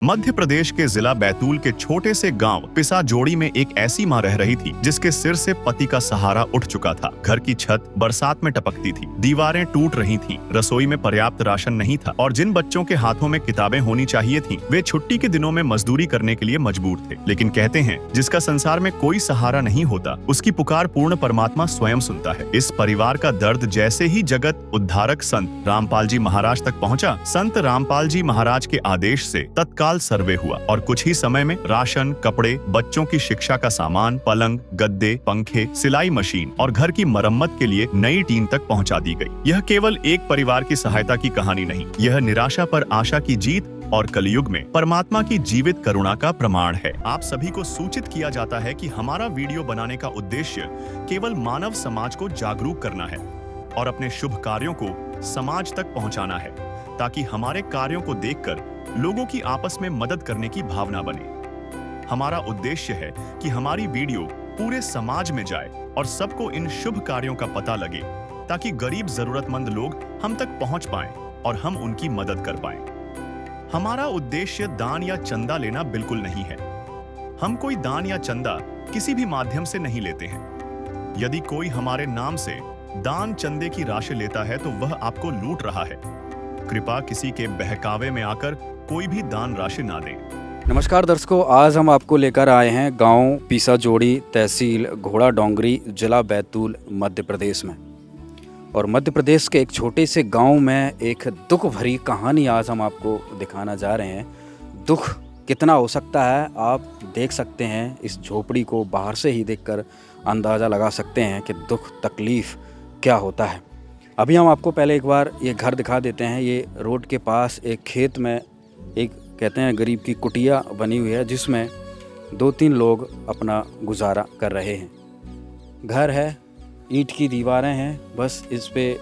मध्य प्रदेश के जिला बैतूल के छोटे से गांव पिसाजोड़ी में एक ऐसी मां रह रही थी जिसके सिर से पति का सहारा उठ चुका था। घर की छत बरसात में टपकती थी, दीवारें टूट रही थीं, रसोई में पर्याप्त राशन नहीं था और जिन बच्चों के हाथों में किताबें होनी चाहिए थीं, वे छुट्टी के दिनों में मजदूरी करने के लिए मजबूर थे। लेकिन कहते हैं जिसका संसार में कोई सहारा नहीं होता, उसकी पुकार पूर्ण परमात्मा स्वयं सुनता है। इस परिवार का दर्द जैसे ही जगत उद्धारक संत रामपाल जी महाराज तक पहुंचा, संत रामपाल जी महाराज के आदेश से तत्काल सर्वे हुआ और कुछ ही समय में राशन, कपड़े, बच्चों की शिक्षा का सामान, पलंग, गद्दे, पंखे, सिलाई मशीन और घर की मरम्मत के लिए नई टीन तक पहुंचा दी गई। यह केवल एक परिवार की सहायता की कहानी नहीं, यह निराशा पर आशा की जीत और कलयुग में परमात्मा की जीवित करुणा का प्रमाण है। आप सभी को सूचित किया जाता है कि हमारा वीडियो बनाने का उद्देश्य केवल मानव समाज को जागरूक करना है और अपने शुभ कार्यों को समाज तक पहुंचाना है, ताकि हमारे कार्यों को देखकर लोगों की आपस में मदद करने की भावना बने। हमारा उद्देश्य है कि हमारी वीडियो पूरे समाज में जाए और सबको इन शुभ कार्यों का पता लगे, ताकि गरीब जरूरतमंद लोग हम तक पहुंच पाएं और हम उनकी मदद कर पाएं। हमारा उद्देश्य दान या चंदा लेना बिल्कुल नहीं है। हम कोई दान या चंदा किसी भी माध्यम से नहीं लेते हैं। यदि कोई हमारे नाम से दान चंदे की राशि लेता है तो वह आपको लूट रहा है। कृपया किसी के बहकावे में आकर कोई भी दान राशि ना दें। नमस्कार दर्शकों, आज हम आपको लेकर आए हैं गांव पिसाजोड़ी, तहसील घोड़ा डोंगरी, जिला बैतूल, मध्य प्रदेश में। और मध्य प्रदेश के एक छोटे से गांव में एक दुख भरी कहानी आज हम आपको दिखाना जा रहे हैं। दुख कितना हो सकता है आप देख सकते हैं। इस झोपड़ी को बाहर से ही देखकर अंदाज़ा लगा सकते हैं कि दुख तकलीफ़ क्या होता है। अभी हम आपको पहले एक बार ये घर दिखा देते हैं। ये रोड के पास एक खेत में एक कहते हैं गरीब की कुटिया बनी हुई है, जिसमें 2-3 लोग अपना गुजारा कर रहे हैं। घर है, ईंट की दीवारें हैं, बस इस पे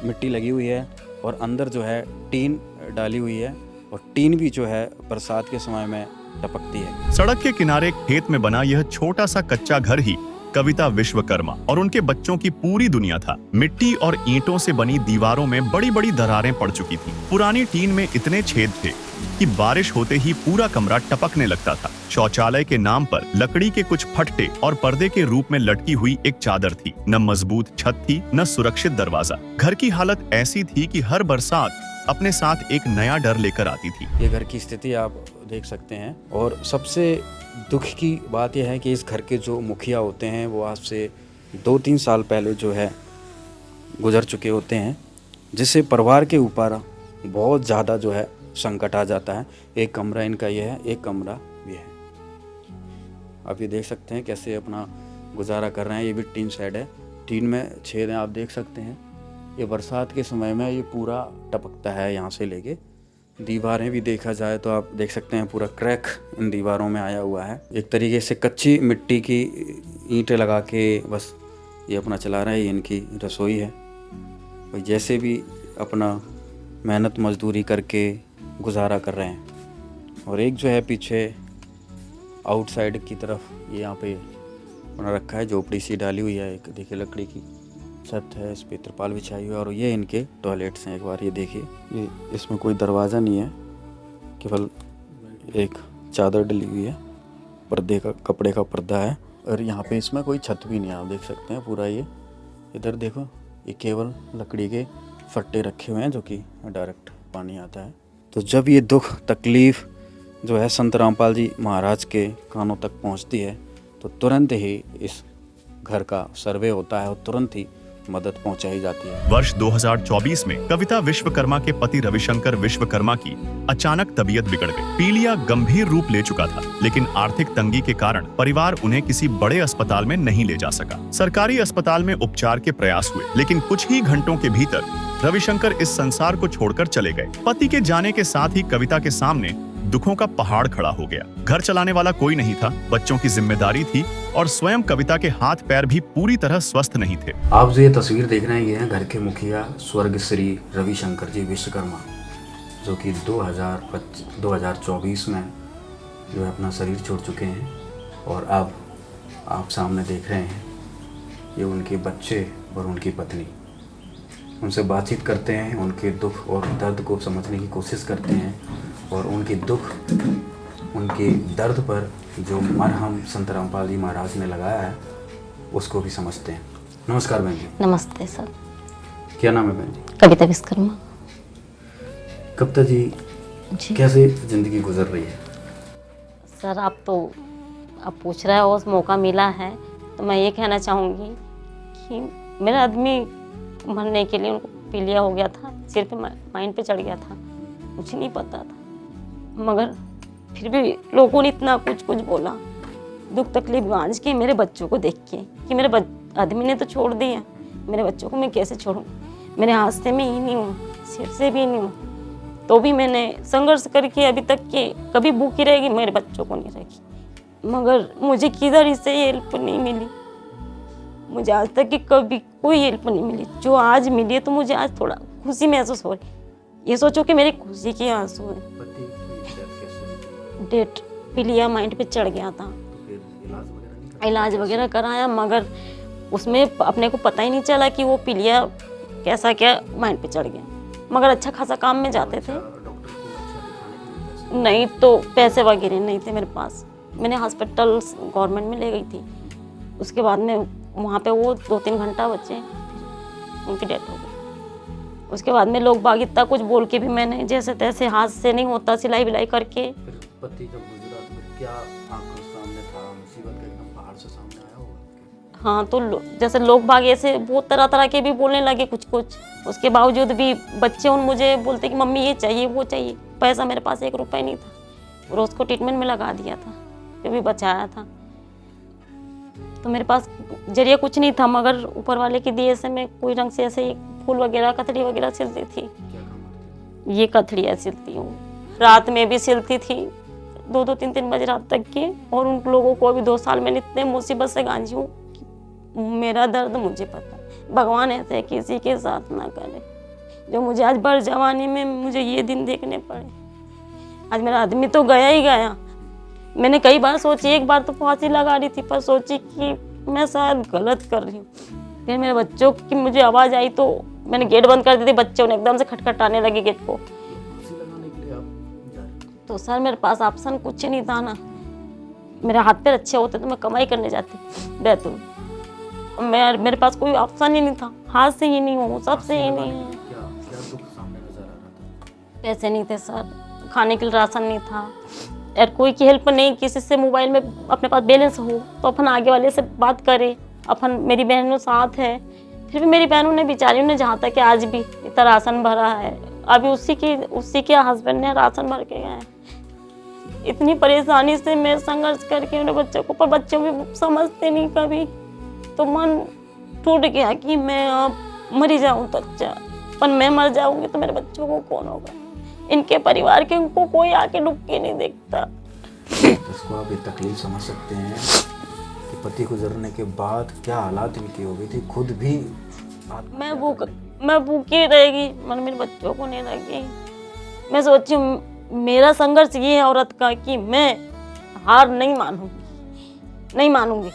मिट्टी लगी हुई है और अंदर जो है टीन डाली हुई है और टीन भी जो है बरसात के समय में टपकती है। सड़क के किनारे खेत में बना यह छोटा सा कच्चा घर ही कविता विश्वकर्मा और उनके बच्चों की पूरी दुनिया था। मिट्टी और ईंटों से बनी दीवारों में बड़ी बड़ी दरारें पड़ चुकी थीं। पुरानी टीन में इतने छेद थे कि बारिश होते ही पूरा कमरा टपकने लगता था। शौचालय के नाम पर लकड़ी के कुछ फट्टे और पर्दे के रूप में लटकी हुई एक चादर थी। न मजबूत छत थी, न सुरक्षित दरवाजा। घर की हालत ऐसी थी कि हर बरसात अपने साथ एक नया डर लेकर आती थी। ये घर की स्थिति आप देख सकते हैं। और सबसे दुख की बात यह है कि इस घर के जो मुखिया होते हैं वो आज से 2-3 साल पहले जो है गुजर चुके होते हैं, जिससे परिवार के ऊपर बहुत ज़्यादा जो है संकट आ जाता है। एक कमरा इनका ये है, एक कमरा ये है। आप ये देख सकते हैं कैसे अपना गुजारा कर रहे हैं। ये भी टीन शेड है, टीन में छेद हैं, आप देख सकते हैं। ये बरसात के समय में ये पूरा टपकता है, यहाँ से लेके दीवारें भी देखा जाए तो आप देख सकते हैं पूरा क्रैक इन दीवारों में आया हुआ है। एक तरीके से कच्ची मिट्टी की ईंटें लगा के बस ये अपना चला रहा है। ये इनकी रसोई है। और जैसे भी अपना मेहनत मजदूरी करके गुजारा कर रहे हैं। और एक जो है पीछे आउटसाइड की तरफ ये यहाँ पे बना रखा है, झोपड़ी सी डाली हुई है। एक देखिए लकड़ी की छत है, इस पे तिरपाल बिछाई हुई है। और ये इनके टॉयलेट्स हैं। एक बार ये देखिए, ये इसमें कोई दरवाज़ा नहीं है, केवल एक चादर डली हुई है, पर्दे का, कपड़े का पर्दा है। और यहाँ पे इसमें कोई छत भी नहीं है, आप देख सकते हैं पूरा। ये इधर देखो, ये केवल लकड़ी के फट्टे रखे हुए हैं जो कि डायरेक्ट पानी आता है। तो जब ये दुख तकलीफ़ जो है संत रामपाल जी महाराज के कानों तक पहुँचती है तो तुरंत ही इस घर का सर्वे होता है और तुरंत ही मदद पहुंचाई जाती है। वर्ष 2024 में कविता विश्वकर्मा के पति रविशंकर विश्वकर्मा की अचानक तबीयत बिगड़ गई। पीलिया गंभीर रूप ले चुका था, लेकिन आर्थिक तंगी के कारण परिवार उन्हें किसी बड़े अस्पताल में नहीं ले जा सका। सरकारी अस्पताल में उपचार के प्रयास हुए, लेकिन कुछ ही घंटों के भीतर रविशंकर इस संसार को छोड़कर चले गए। पति के जाने के साथ ही कविता के सामने दुखों का पहाड़ खड़ा हो गया। घर चलाने वाला कोई नहीं था, बच्चों की जिम्मेदारी थी और स्वयं कविता के हाथ पैर भी पूरी तरह स्वस्थ नहीं थे। आप जो ये तस्वीर देख रहे हैं, ये है घर के मुखिया स्वर्ग श्री रविशंकर जी विश्वकर्मा, जो कि 2024 में जो है अपना शरीर छोड़ चुके हैं। और अब आप सामने देख रहे हैं ये उनके बच्चे और उनकी पत्नी। उनसे बातचीत करते हैं, उनके दुख और दर्द को समझने की कोशिश करते हैं और उनके दुख, उनके दर्द पर जो मरहम संत रामपाल जी महाराज ने लगाया है उसको भी समझते हैं। नमस्कार बहन जी। नमस्ते सर। क्या नाम है बहन जी? कविता विश्वकर्मा। कविता जी, जी कैसे ज़िंदगी गुजर रही है? सर, आप पूछ रहे हो, उस मौका मिला है तो मैं ये कहना चाहूँगी कि मेरा आदमी मरने के लिए उनको पीलिया हो गया था, सिर पे माइंड पे चढ़ गया था, मुझे नहीं पता था, मगर फिर भी लोगों ने इतना कुछ बोला, दुख तकलीफ गांज के मेरे बच्चों को देख के कि मेरे आदमी ने तो छोड़ दिया, मेरे बच्चों को मैं कैसे छोड़ूं? मेरे हाथ से मैं ही नहीं हूँ, सिर से भी नहीं हूँ, तो भी मैंने संघर्ष करके अभी तक के कभी भूखी रहेगी, मेरे बच्चों को नहीं रखी, मगर मुझे किधर इससे हेल्प नहीं मिली। मुझे आज तक की कभी कोई हेल्प नहीं मिली। जो आज मिली है तो मुझे आज थोड़ा खुशी महसूस हो रही। ये सोचो कि मेरी खुशी के आंसू है। डेट पीलिया माइंड पे चढ़ गया था, इलाज वगैरह कराया, मगर उसमें अपने को पता ही नहीं चला कि वो पीलिया कैसा क्या माइंड पे चढ़ गया। मगर अच्छा खासा काम में जाते थे, नहीं तो पैसे वगैरह नहीं थे मेरे पास। मैंने हॉस्पिटल गवर्नमेंट में ले गई थी, उसके बाद में वहाँ पे वो 2-3 घंटा बचे, उनकी डेथ हो गई। उसके बाद में लोग बाग इतना कुछ बोल के भी मैंने जैसे तैसे, हाथ से नहीं होता, सिलाई विलाई करके। पति जब गुजरा तो क्या आंखों सामने था? मुसीबत का एकदम पहाड़ से सामने आया होगा। हाँ, तो जैसे लोग बाग ऐसे बहुत तरह के भी बोलने लगे कुछ। उसके बावजूद भी बच्चे उन मुझे बोलते कि मम्मी ये चाहिए वो चाहिए। पैसा मेरे पास 1 रुपया नहीं था, रोज़ को ट्रीटमेंट में लगा दिया था, फिर भी बचाया था। तो मेरे पास जरिया कुछ नहीं था, मगर ऊपर वाले की दिए से मैं कोई रंग से ऐसे फूल वगैरह, कथड़ी वगैरह सिलती थी। ये कथड़ियाँ सिलती हूँ, रात में भी सिलती थी 2-2, 3-3 बजे रात तक की। और उन लोगों को अभी 2 साल मैंने इतने मुसीबत से गांजी हूँ, मेरा दर्द मुझे पता है। भगवान ऐसे किसी के साथ ना करे जो मुझे आज भर जवानी में मुझे ये दिन देखने पड़े। आज मेरा आदमी तो गया ही गया। मैंने कई बार सोची, एक बार तो फांसी लगा रही थी, पर सोची कि मैं शायद गलत कर रही हूँ। फिर मेरे बच्चों की मुझे आवाज़ आई तो मैंने गेट बंद कर दी थी, बच्चों ने एकदम से खटखटाने लगे गेट को। तो सर मेरे पास ऑप्शन कुछ नहीं था ना, मेरे हाथ पैर अच्छे होते तो मैं कमाई करने जाती बैतूल। मेरे पास कोई ऑप्शन ही नहीं था, हाथ से ही नहीं हूँ, सबसे ही नहीं है। पैसे नहीं थे सर, खाने के लिए राशन नहीं था, और कोई की हेल्प नहीं, किसी से मोबाइल में अपने पास बैलेंस हो तो अपन आगे वाले से बात करें। अपन, मेरी बहनों साथ है, फिर भी मेरी बहनों ने, बेचारियों ने, जहाँ तक कि आज भी इतना राशन भरा है, अभी उसी के हस्बैंड ने राशन भर के गए। इतनी परेशानी से मैं संघर्ष करके मेरे बच्चों को, पर बच्चे भी समझते नहीं कभी। तो मन टूट गया कि मैं अब मरी जाऊँ तो अच्छा, पर मैं मर जाऊँगी तो मेरे बच्चों को कौन होगा? इनके परिवार के उनको कोई आके डुब के नहीं देखता। इसको आप ये तकलीफ समझ सकते हैं कि पति गुजरने के बाद क्या हालात इनकी हो गई थी। खुद भी मैं भूखी रहेगी, मन मेरे बच्चों को नहीं रहेगी। मैं सोची मेरा संघर्ष ये है औरत का कि मैं हार नहीं मानूंगी,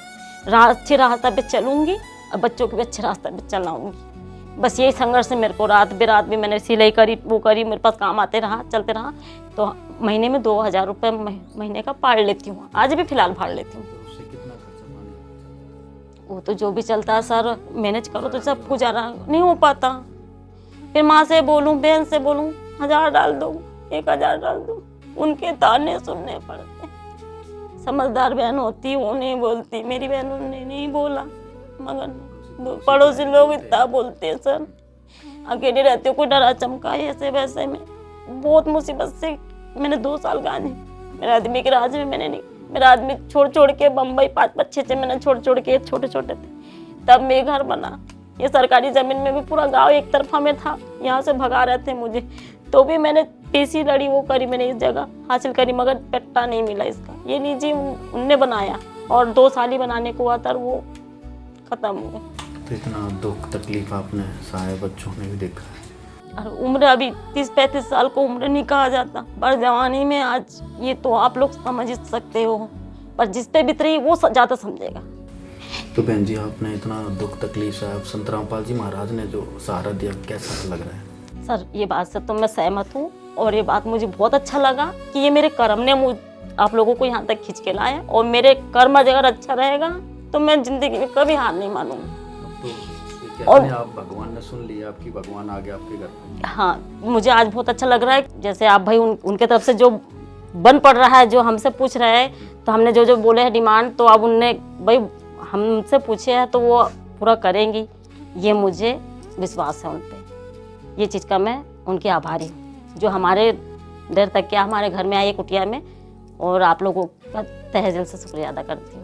अच्छे रास्ते पे चलूंगी और बच्चों को भी अच्छे रास्ते पे चलाऊंगी। बस यही संघर्ष है मेरे को। रात बेरात भी मैंने सिलाई करी, वो करी, मेरे पास काम आते रहा, चलते रहा। तो महीने में 2000 रुपये महीने का फाड़ लेती हूँ, आज भी फिलहाल फाड़ लेती हूँ। वो तो जो भी चलता है सर, मैनेज करो तो सब गुजारा नहीं हो पाता। फिर माँ से बोलूँ, बहन से बोलूँ, 1000 डाल दो, 1000 डाल दो, उनके ताने सुनने पड़ते। समझदार बहन होती वो नहीं बोलती, मेरी बहनों ने नहीं बोला, मगर पड़ोसी लोग इतना बोलते हैं सर। अकेले रहते हो, कोई डरा चमका ऐसे वैसे में बहुत मुसीबत से मैंने 2 साल गाने। मेरे आदमी के राज में मैंने नहीं, मेरा आदमी छोड़ के बम्बई 5-5, 6 मैंने छोड़ के, छोटे थे तब मेरे घर बना। ये सरकारी जमीन में भी पूरा गांव एक तरफा में था, यहाँ से भगा रहे थे मुझे, तो भी मैंने पीसी लड़ी, वो करी, मैंने इस जगह हासिल करी, मगर पट्टा नहीं मिला इसका। ये निजी उनने बनाया और 2 साल ही बनाने को हुआ था, वो खत्म हो गया। तो इतना दुख तकलीफ आपने सहाय बच्चों ने भी देखा है। और उम्र अभी 30-35 साल को उम्र नहीं कहा जाता, पर जवानी में आज ये तो आप लोग समझ सकते हो, पर जिस पे बीतरी वो ज़्यादा समझेगा। तो बहन जी, आपने इतना दुख तकलीफ से आप संत रामपाल जी महाराज ने जो सहारा दिया, कैसा लग रहा है? सर ये बात से तो मैं सहमत हूँ, और ये बात मुझे बहुत अच्छा लगा कि ये मेरे कर्म ने आप लोगों को यहाँ तक खींच के लाया, और मेरे कर्म अगर अच्छा रहेगा तो मैं जिंदगी में कभी हार नहीं मानूंगी। और आप भगवान ने सुन लिया आपकी, भगवान आ गया आपके घर पे। हाँ, मुझे आज बहुत अच्छा लग रहा है। जैसे आप भाई उनके तरफ से जो बन पड़ रहा है, जो हमसे पूछ रहे हैं, तो हमने जो जो बोले हैं डिमांड, तो अब उनने भाई हमसे पूछे हैं तो वो पूरा करेंगी, ये मुझे विश्वास है उन पे। ये चीज़ का मैं उनकी आभारी हूँ, जो हमारे देर तक क्या हमारे घर में आई कुटिया में, और आप लोगों का तहे दिल से शुक्रिया अदा करती हूँ।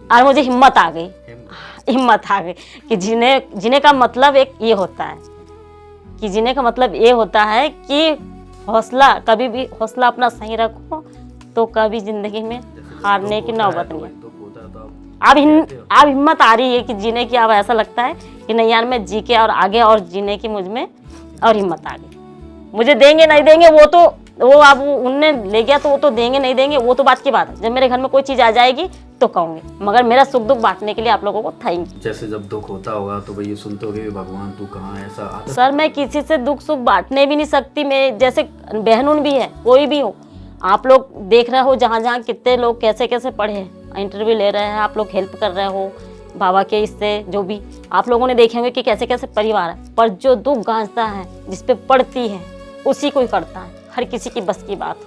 और मुझे हिम्मत आ गई कि जीने का मतलब एक ये होता है, कि जीने का मतलब ये होता है कि हौसला, कभी भी हौसला अपना सही रखो तो कभी जिंदगी में हारने की नौबत नहीं है। अब हिम्मत आ रही है कि जीने की, अब ऐसा लगता है कि नहीं यार मैं जी के और आगे और जीने की मुझ में और हिम्मत आ गई। मुझे देंगे नहीं देंगे वो अब उनने ले गया तो वो तो देंगे नहीं देंगे वो तो बात की बात है। जब मेरे घर में कोई चीज़ आ जाएगी तो कहूँगी, मगर मेरा सुख दुख बांटने के लिए आप लोगों को थैंक यू। जैसे जब दुख होता होगा तो भाई ये सुनते होगे भगवान तू कहाँ है, ऐसा आता? सर मैं किसी से दुख सुख बांटने भी नहीं सकती। मैं जैसे बहन उन भी है, कोई भी हो, आप लोग देख रहे हो जहाँ जहाँ कितने लोग कैसे कैसे पढ़े हैं, इंटरव्यू ले रहे हैं, आप लोग हेल्प कर रहे हो बाबा के, इससे जो भी आप लोगों ने देखे होंगे कि कैसे कैसे परिवार है, पर जो दुख गांजता है जिस पे पड़ती है उसी को ही करता है, हर किसी की बस की बात।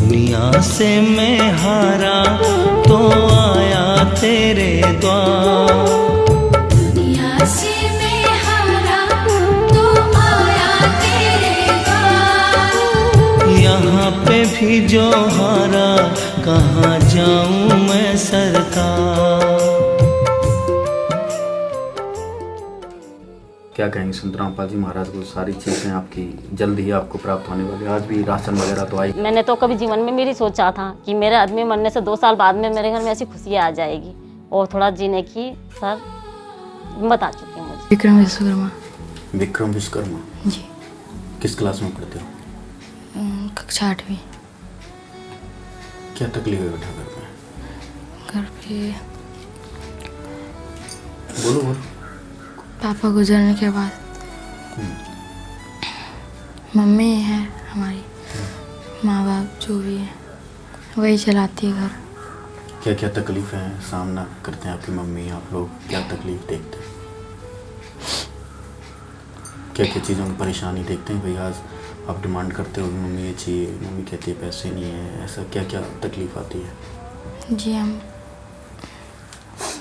दुनिया से मैं हारा तो आया तेरे द्वार, दुनिया से मैं हारा तो आया तेरे द्वार। यहाँ पे भी जो हारा कहाँ जाऊँ मैं सरकार। क्या कहेंगे संत रामपाल जी महाराज को? सारी चीज़ें आपकी जल्द ही आपको प्राप्त होने वाली। आज भी राशन वगैरह तो आई। मैंने तो कभी जीवन में मेरी सोचा था कि मेरे आदमी मरने से 2 साल बाद में मेरे घर में ऐसी खुशियाँ आ जाएगी, और थोड़ा जीने की सर हिम्मत आ चुकी है मुझे। विक्रम विश्वकर्मा। विक्रम विश्वकर्मा जी। किस क्लास में पढ़ते हो? कक्षा 8वीं। क्या तकलीफ है बेटा घर में? घर पे बोलो। पापा गुजरने के बाद मम्मी है हमारी, माँ बाप जो भी है वही चलाती है घर। क्या क्या तकलीफें हैं सामना करते हैं आपकी मम्मी, आप लोग क्या तकलीफ देखते हैं? क्या क्या चीज़ों में परेशानी देखते हैं? भाई आज आप डिमांड करते हो मम्मी ये चाहिए, मम्मी कहती है पैसे नहीं है, ऐसा क्या क्या तकलीफ आती है? जी, हम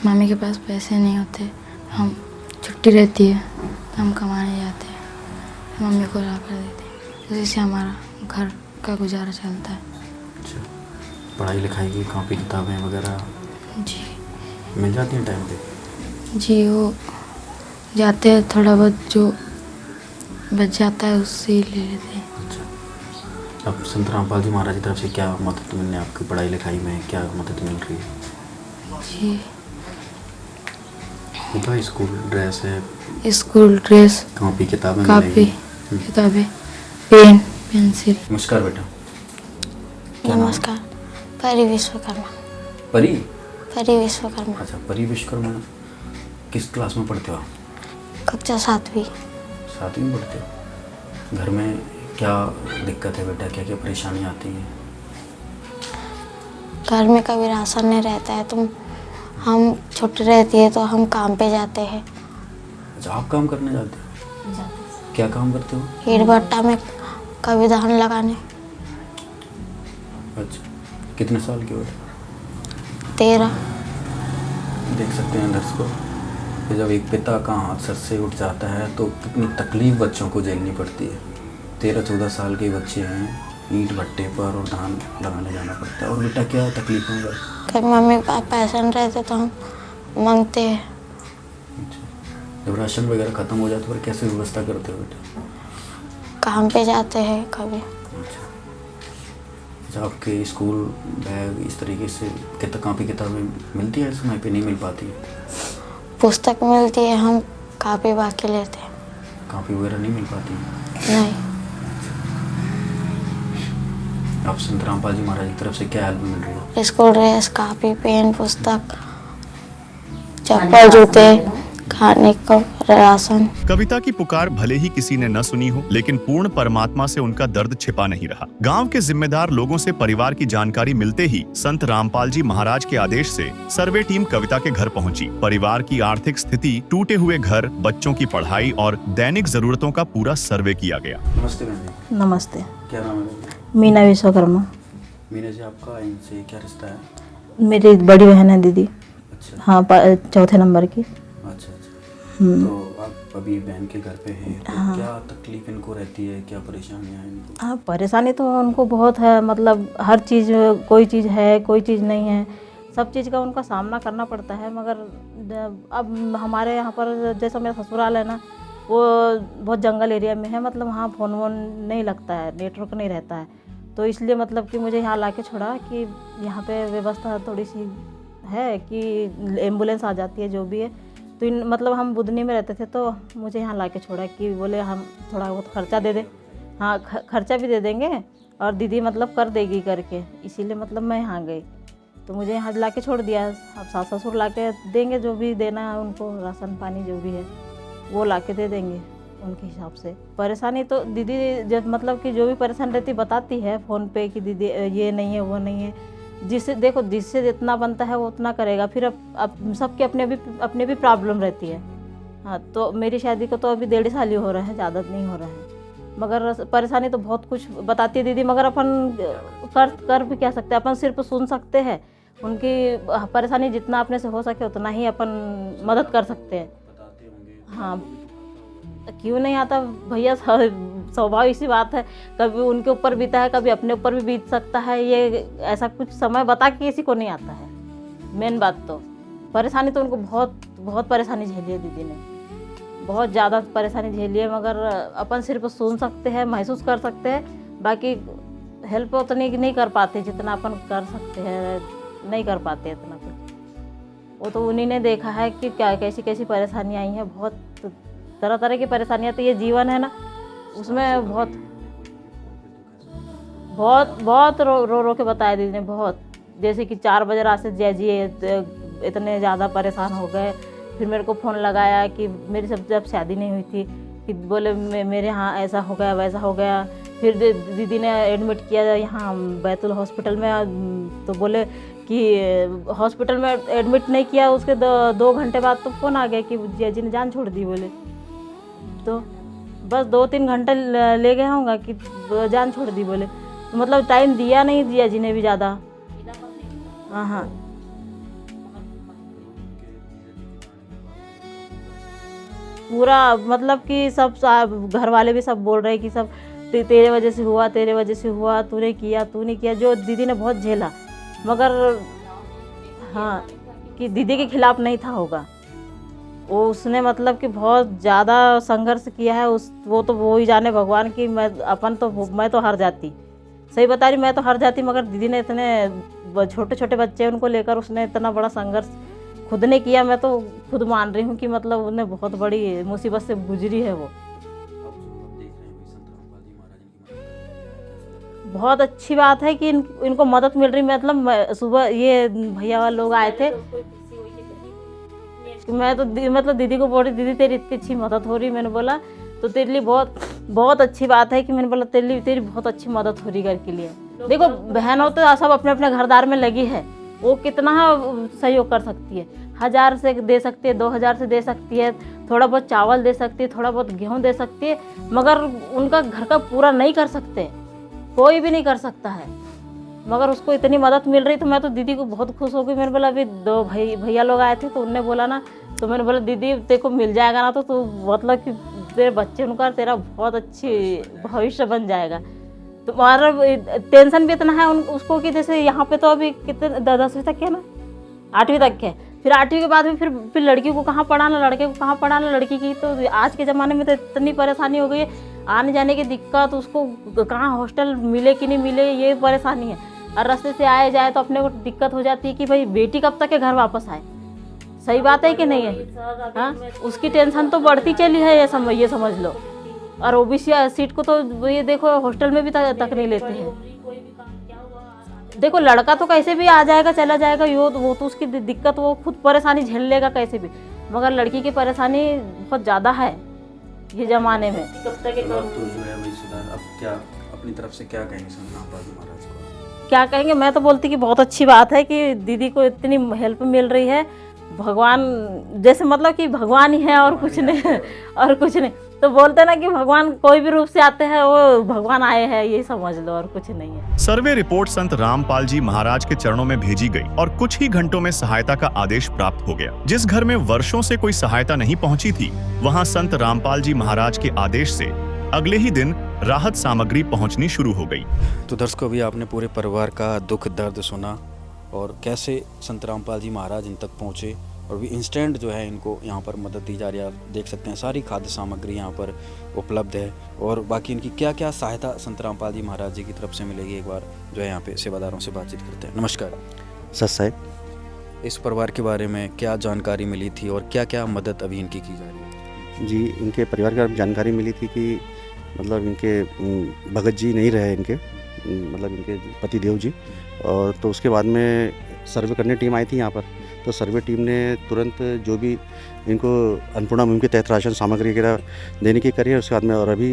मम्मी के पास पैसे नहीं होते, हम छुट्टी रहती है तो हम कमाने जाते हैं, मम्मी को ला कर देते हैं, उसी से हमारा घर का गुजारा चलता है। अच्छा, पढ़ाई लिखाई की कॉपी किताबें वगैरह जी मिल जाती हैं टाइम पे? जी, वो जाते हैं, थोड़ा बहुत जो बच जाता है उससे ही ले लेते हैं। अच्छा, अब संत रामपाल जी महाराज की तरफ से क्या मदद मिलने, आपकी पढ़ाई लिखाई में क्या मदद मिल रही है? जी, तो स्कूल ड्रेस है, स्कूल ड्रेस, कॉपी किताबें कॉपी मिलेंगी। किताबें, पेन पेंसिल। नमस्कार बेटा। क्या नाम? नमस्कार, परी विश्वकर्मा। परी? परी विश्वकर्मा। अच्छा, परी विश्वकर्मा। किस क्लास में पढ़ते हो आप? कक्षा 7वीं। 7वीं में पढ़ते हो। घर में क्या दिक्कत है बेटा, क्या क्या परेशानी आती है? घर में कभी राशन नहीं रहता है, तो हम छुट्टी रहती है तो हम काम पे जाते हैं। अच्छा, आप काम करने जाते हो? क्या काम करते हो? ईट भट्टा में कभी धान लगाने। अच्छा, कितने साल के हो? 13। देख सकते हैं दर्शकों कि जब एक पिता का हाथ सर से उठ जाता है तो कितनी तकलीफ बच्चों को झेलनी पड़ती है। 13-14 साल के बच्चे हैं, ईंट भट्टे पर और धान लगाने जाना पड़ता है। और बेटा क्या तकलीफ होगा? कभी मम्मी के पास पैसे नहीं रहते तो हम मांगते हैं। अच्छा, जब राशन वगैरह ख़त्म हो जाता है तो कैसे व्यवस्था करते हो बेटा? काम पे जाते हैं कभी। अच्छा, आपके स्कूल बैग इस तरीके से कापी किताबें मिलती है? समय पे नहीं मिल पाती है? पुस्तक मिलती है, हम कापी बाकी लेते हैं। कापी वगैरह नहीं मिल पाती है? नहीं। आप संत रामपाल जी महाराज की तरफ से क्या हेल्प मिल रही है? स्कूल ड्रेस, कापी, पेन, पुस्तक, चप्पल, जूते, खाने का राशन। कविता की पुकार भले ही किसी ने न सुनी हो, लेकिन पूर्ण परमात्मा से उनका दर्द छिपा नहीं रहा। गांव के जिम्मेदार लोगों से परिवार की जानकारी मिलते ही संत रामपाल जी महाराज के आदेश से सर्वे टीम कविता के घर पहुंची। परिवार की आर्थिक स्थिति, टूटे हुए घर, बच्चों की पढ़ाई और दैनिक जरूरतों का पूरा सर्वे किया गया। नमस्ते बहन जी, नमस्ते। क्या नाम है? मीना विश्वकर्मा। मीना जी, आपका इनसे क्या रिश्ता है? मेरी बड़ी बहन है दीदी। अच्छा हाँ, चौथे नंबर की। अच्छा अच्छा। तो आप अभी बहन के घर पे हैं, तो क्या तकलीफ इनको रहती है, क्या परेशानियां हैं इनको? हाँ, परेशानी तो उनको बहुत है, मतलब हर चीज़, कोई चीज़ है कोई चीज़ नहीं है, सब चीज़ का उनका सामना करना पड़ता है। मगर अब हमारे यहाँ पर जैसा मेरा ससुराल है ना, वो बहुत जंगल एरिया में है, मतलब वहाँ फ़ोन वोन नहीं लगता है, नेटवर्क नहीं रहता है, तो इसलिए मतलब कि मुझे यहाँ लाके छोड़ा कि यहाँ पे व्यवस्था थोड़ी सी है कि एम्बुलेंस आ जाती है जो भी है। तो मतलब हम बुधनी में रहते थे, तो मुझे यहाँ लाके छोड़ा कि बोले हम थोड़ा बहुत खर्चा दे दें। हाँ, खर्चा भी दे देंगे और दीदी मतलब कर देगी करके, इसीलिए मतलब मैं यहाँ गई। तो मुझे यहाँ लाके छोड़ दिया। अब सास ससुर लाके देंगे जो भी देना है उनको, राशन पानी जो भी है वो लाके दे देंगे उनके हिसाब से। परेशानी तो दीदी जब मतलब कि जो भी परेशान रहती बताती है फ़ोन पे कि दीदी ये नहीं है वो नहीं है। जिससे देखो, जिससे जितना बनता है वो उतना करेगा। फिर अब सबके अपने भी प्रॉब्लम रहती है। हाँ, तो मेरी शादी को तो अभी 1.5 साल ही हो रहा है, ज़्यादा नहीं हो रहा है। मगर परेशानी तो बहुत कुछ बताती है दीदी, मगर अपन कर भी क्या सकते हैं, अपन सिर्फ सुन सकते हैं। उनकी परेशानी जितना अपने से हो सके उतना ही अपन मदद कर सकते हैं। हाँ, क्यों नहीं आता भैया, स्वभाव इसी बात है, कभी उनके ऊपर बीता है, कभी अपने ऊपर भी बीत सकता है। ये ऐसा कुछ समय बता के किसी को नहीं आता है। मेन बात तो परेशानी तो उनको बहुत परेशानी झेली है दीदी ने, बहुत ज़्यादा परेशानी झेली है। मगर अपन सिर्फ सुन सकते हैं, महसूस कर सकते हैं, बाकी हेल्प उतनी नहीं कर पाते जितना अपन कर सकते हैं, नहीं कर पाते इतना कुछ। वो तो उन्हीं ने देखा है कि क्या कैसी कैसी परेशानियाँ आई हैं, बहुत तरह तरह की परेशानियाँ। तो ये जीवन है ना, उसमें बहुत रो के बताया दीदी ने, बहुत। जैसे कि 4 बजे रात से जय इतने ज़्यादा परेशान हो गए। फिर मेरे को फ़ोन लगाया कि मेरी जब शादी नहीं हुई थी, कि बोले मेरे यहाँ ऐसा हो गया वैसा हो गया। फिर दीदी ने एडमिट किया यहाँ बैतूल हॉस्पिटल में, तो बोले कि हॉस्पिटल में एडमिट नहीं किया, उसके 2 घंटे बाद तो फ़ोन आ गया कि जिया जी ने जान छोड़ दी बोले। तो बस 2-3 घंटे ले गया होगा कि जान छोड़ दी बोले। तो मतलब टाइम दिया नहीं जिया जी ने भी ज़्यादा। हाँ, पूरा मतलब कि सब घर वाले भी सब बोल रहे कि सब तेरे वजह से हुआ, तेरे वजह से हुआ, तूने किया, जो दीदी ने बहुत झेला। मगर हाँ, कि दीदी के खिलाफ नहीं था होगा वो, उसने मतलब कि बहुत ज़्यादा संघर्ष किया है। वो ही जाने भगवान की। मैं तो हार जाती, सही बता रही, मैं तो हार जाती। मगर दीदी ने इतने छोटे छोटे बच्चे उनको लेकर उसने इतना बड़ा संघर्ष खुद ने किया। मैं तो खुद मान रही हूँ कि मतलब उन्हें बहुत बड़ी मुसीबत से गुजरी है वो। बहुत अच्छी बात है कि इनको मदद मिल रही। मतलब सुबह ये भैया वाले लोग आए थे, मैं तो मतलब दीदी को बोल रही, दीदी तेरी इतनी अच्छी मदद हो रही। मैंने बोला तो तेरे लिए बहुत अच्छी बात है कि मैंने बोला तेरी बहुत अच्छी मदद हो रही घर के लिए। देखो, बहन हो तो सब अपने अपने घरदार में लगी है, वो कितना सहयोग कर सकती है। 1000 से दे सकती है, 2000 से दे सकती है, थोड़ा बहुत चावल दे सकती है, थोड़ा बहुत गेहूँ दे सकती है, मगर उनका घर का पूरा नहीं कर सकते, कोई भी नहीं कर सकता है। मगर उसको इतनी मदद मिल रही, तो मैं तो दीदी को बहुत खुश हो गई। मैंने बोला अभी 2 भैया लोग आए थे, तो उनने बोला ना, तो मैंने बोला दीदी तेरे को मिल जाएगा ना, तो मतलब कि तेरे बच्चे उनका तेरा बहुत अच्छी भविष्य बन जाएगा। तो हमारा टेंशन भी इतना है उसको कि जैसे यहाँ पे तो अभी कितने 10वीं तक है ना, 8वीं तक है। फिर 8वीं के बाद में फिर लड़की को कहाँ पढ़ाना, लड़के को कहाँ पढ़ाना। लड़की की तो आज के ज़माने में तो इतनी परेशानी हो गई है, आने जाने की दिक्कत, उसको कहाँ हॉस्टल मिले कि नहीं मिले, ये परेशानी है। और रास्ते से आए जाए तो अपने को दिक्कत हो जाती है कि भाई बेटी कब तक के घर वापस आए। सही बात है कि नहीं है? हाँ, उसकी टेंशन तो बढ़ती चली है, ये समझ लो। और ओबीसी सीट को तो ये देखो हॉस्टल में भी तक नहीं लेते हैं। देखो लड़का तो कैसे भी आ जाएगा चला जाएगा, वो तो उसकी दिक्कत, वो खुद परेशानी झेल लेगा कैसे भी, मगर लड़की की परेशानी बहुत ज़्यादा है ये ज़माने में। कब तक तो जो है वही सुधार। अब क्या अपनी तरफ से क्या कहेंगे संतरामपाल जी महाराज को? क्या कहेंगे, मैं तो बोलती कि बहुत अच्छी बात है कि दीदी को इतनी हेल्प मिल रही है। भगवान जैसे मतलब कि भगवान ही है और कुछ नहीं, और कुछ नहीं। तो बोलते ना कि भगवान कोई भी रूप से आते हैं, वो भगवान आए हैं, ये समझ लो, और कुछ नहीं है। सर्वे रिपोर्ट संत रामपाल जी महाराज के चरणों में भेजी गई और कुछ ही घंटों में सहायता का आदेश प्राप्त हो गया। जिस घर में वर्षों से कोई सहायता नहीं पहुंची थी, वहां संत रामपाल जी महाराज के आदेश से अगले ही दिन राहत सामग्री पहुंचनी शुरू हो गई। तो दर्शकों, अभी आपने पूरे परिवार का दुख दर्द सुना और कैसे संत रामपाल जी महाराज इन तक पहुँचे और भी इंस्टेंट जो है इनको यहाँ पर मदद दी जा रही है। आप देख सकते हैं सारी खाद्य सामग्री यहाँ पर उपलब्ध है और बाकी इनकी क्या क्या सहायता संत रामपाल जी महाराज जी की तरफ से मिलेगी, एक बार जो है यहाँ पे सेवादारों से बातचीत करते हैं। नमस्कार सर साहब, इस परिवार के बारे में क्या जानकारी मिली थी और क्या क्या मदद अभी इनकी की जा रही है? जी, इनके परिवार की जानकारी मिली थी कि मतलब इनके भगत जी नहीं रहे, इनके मतलब इनके पति देव जी, और तो उसके बाद में सर्वे करने टीम आई थी यहाँ पर। तो सर्वे टीम ने तुरंत जो भी इनको अन्नपूर्णा मुहिम के तहत राशन सामग्री वगैरह देने की करी है उसके बाद में। और अभी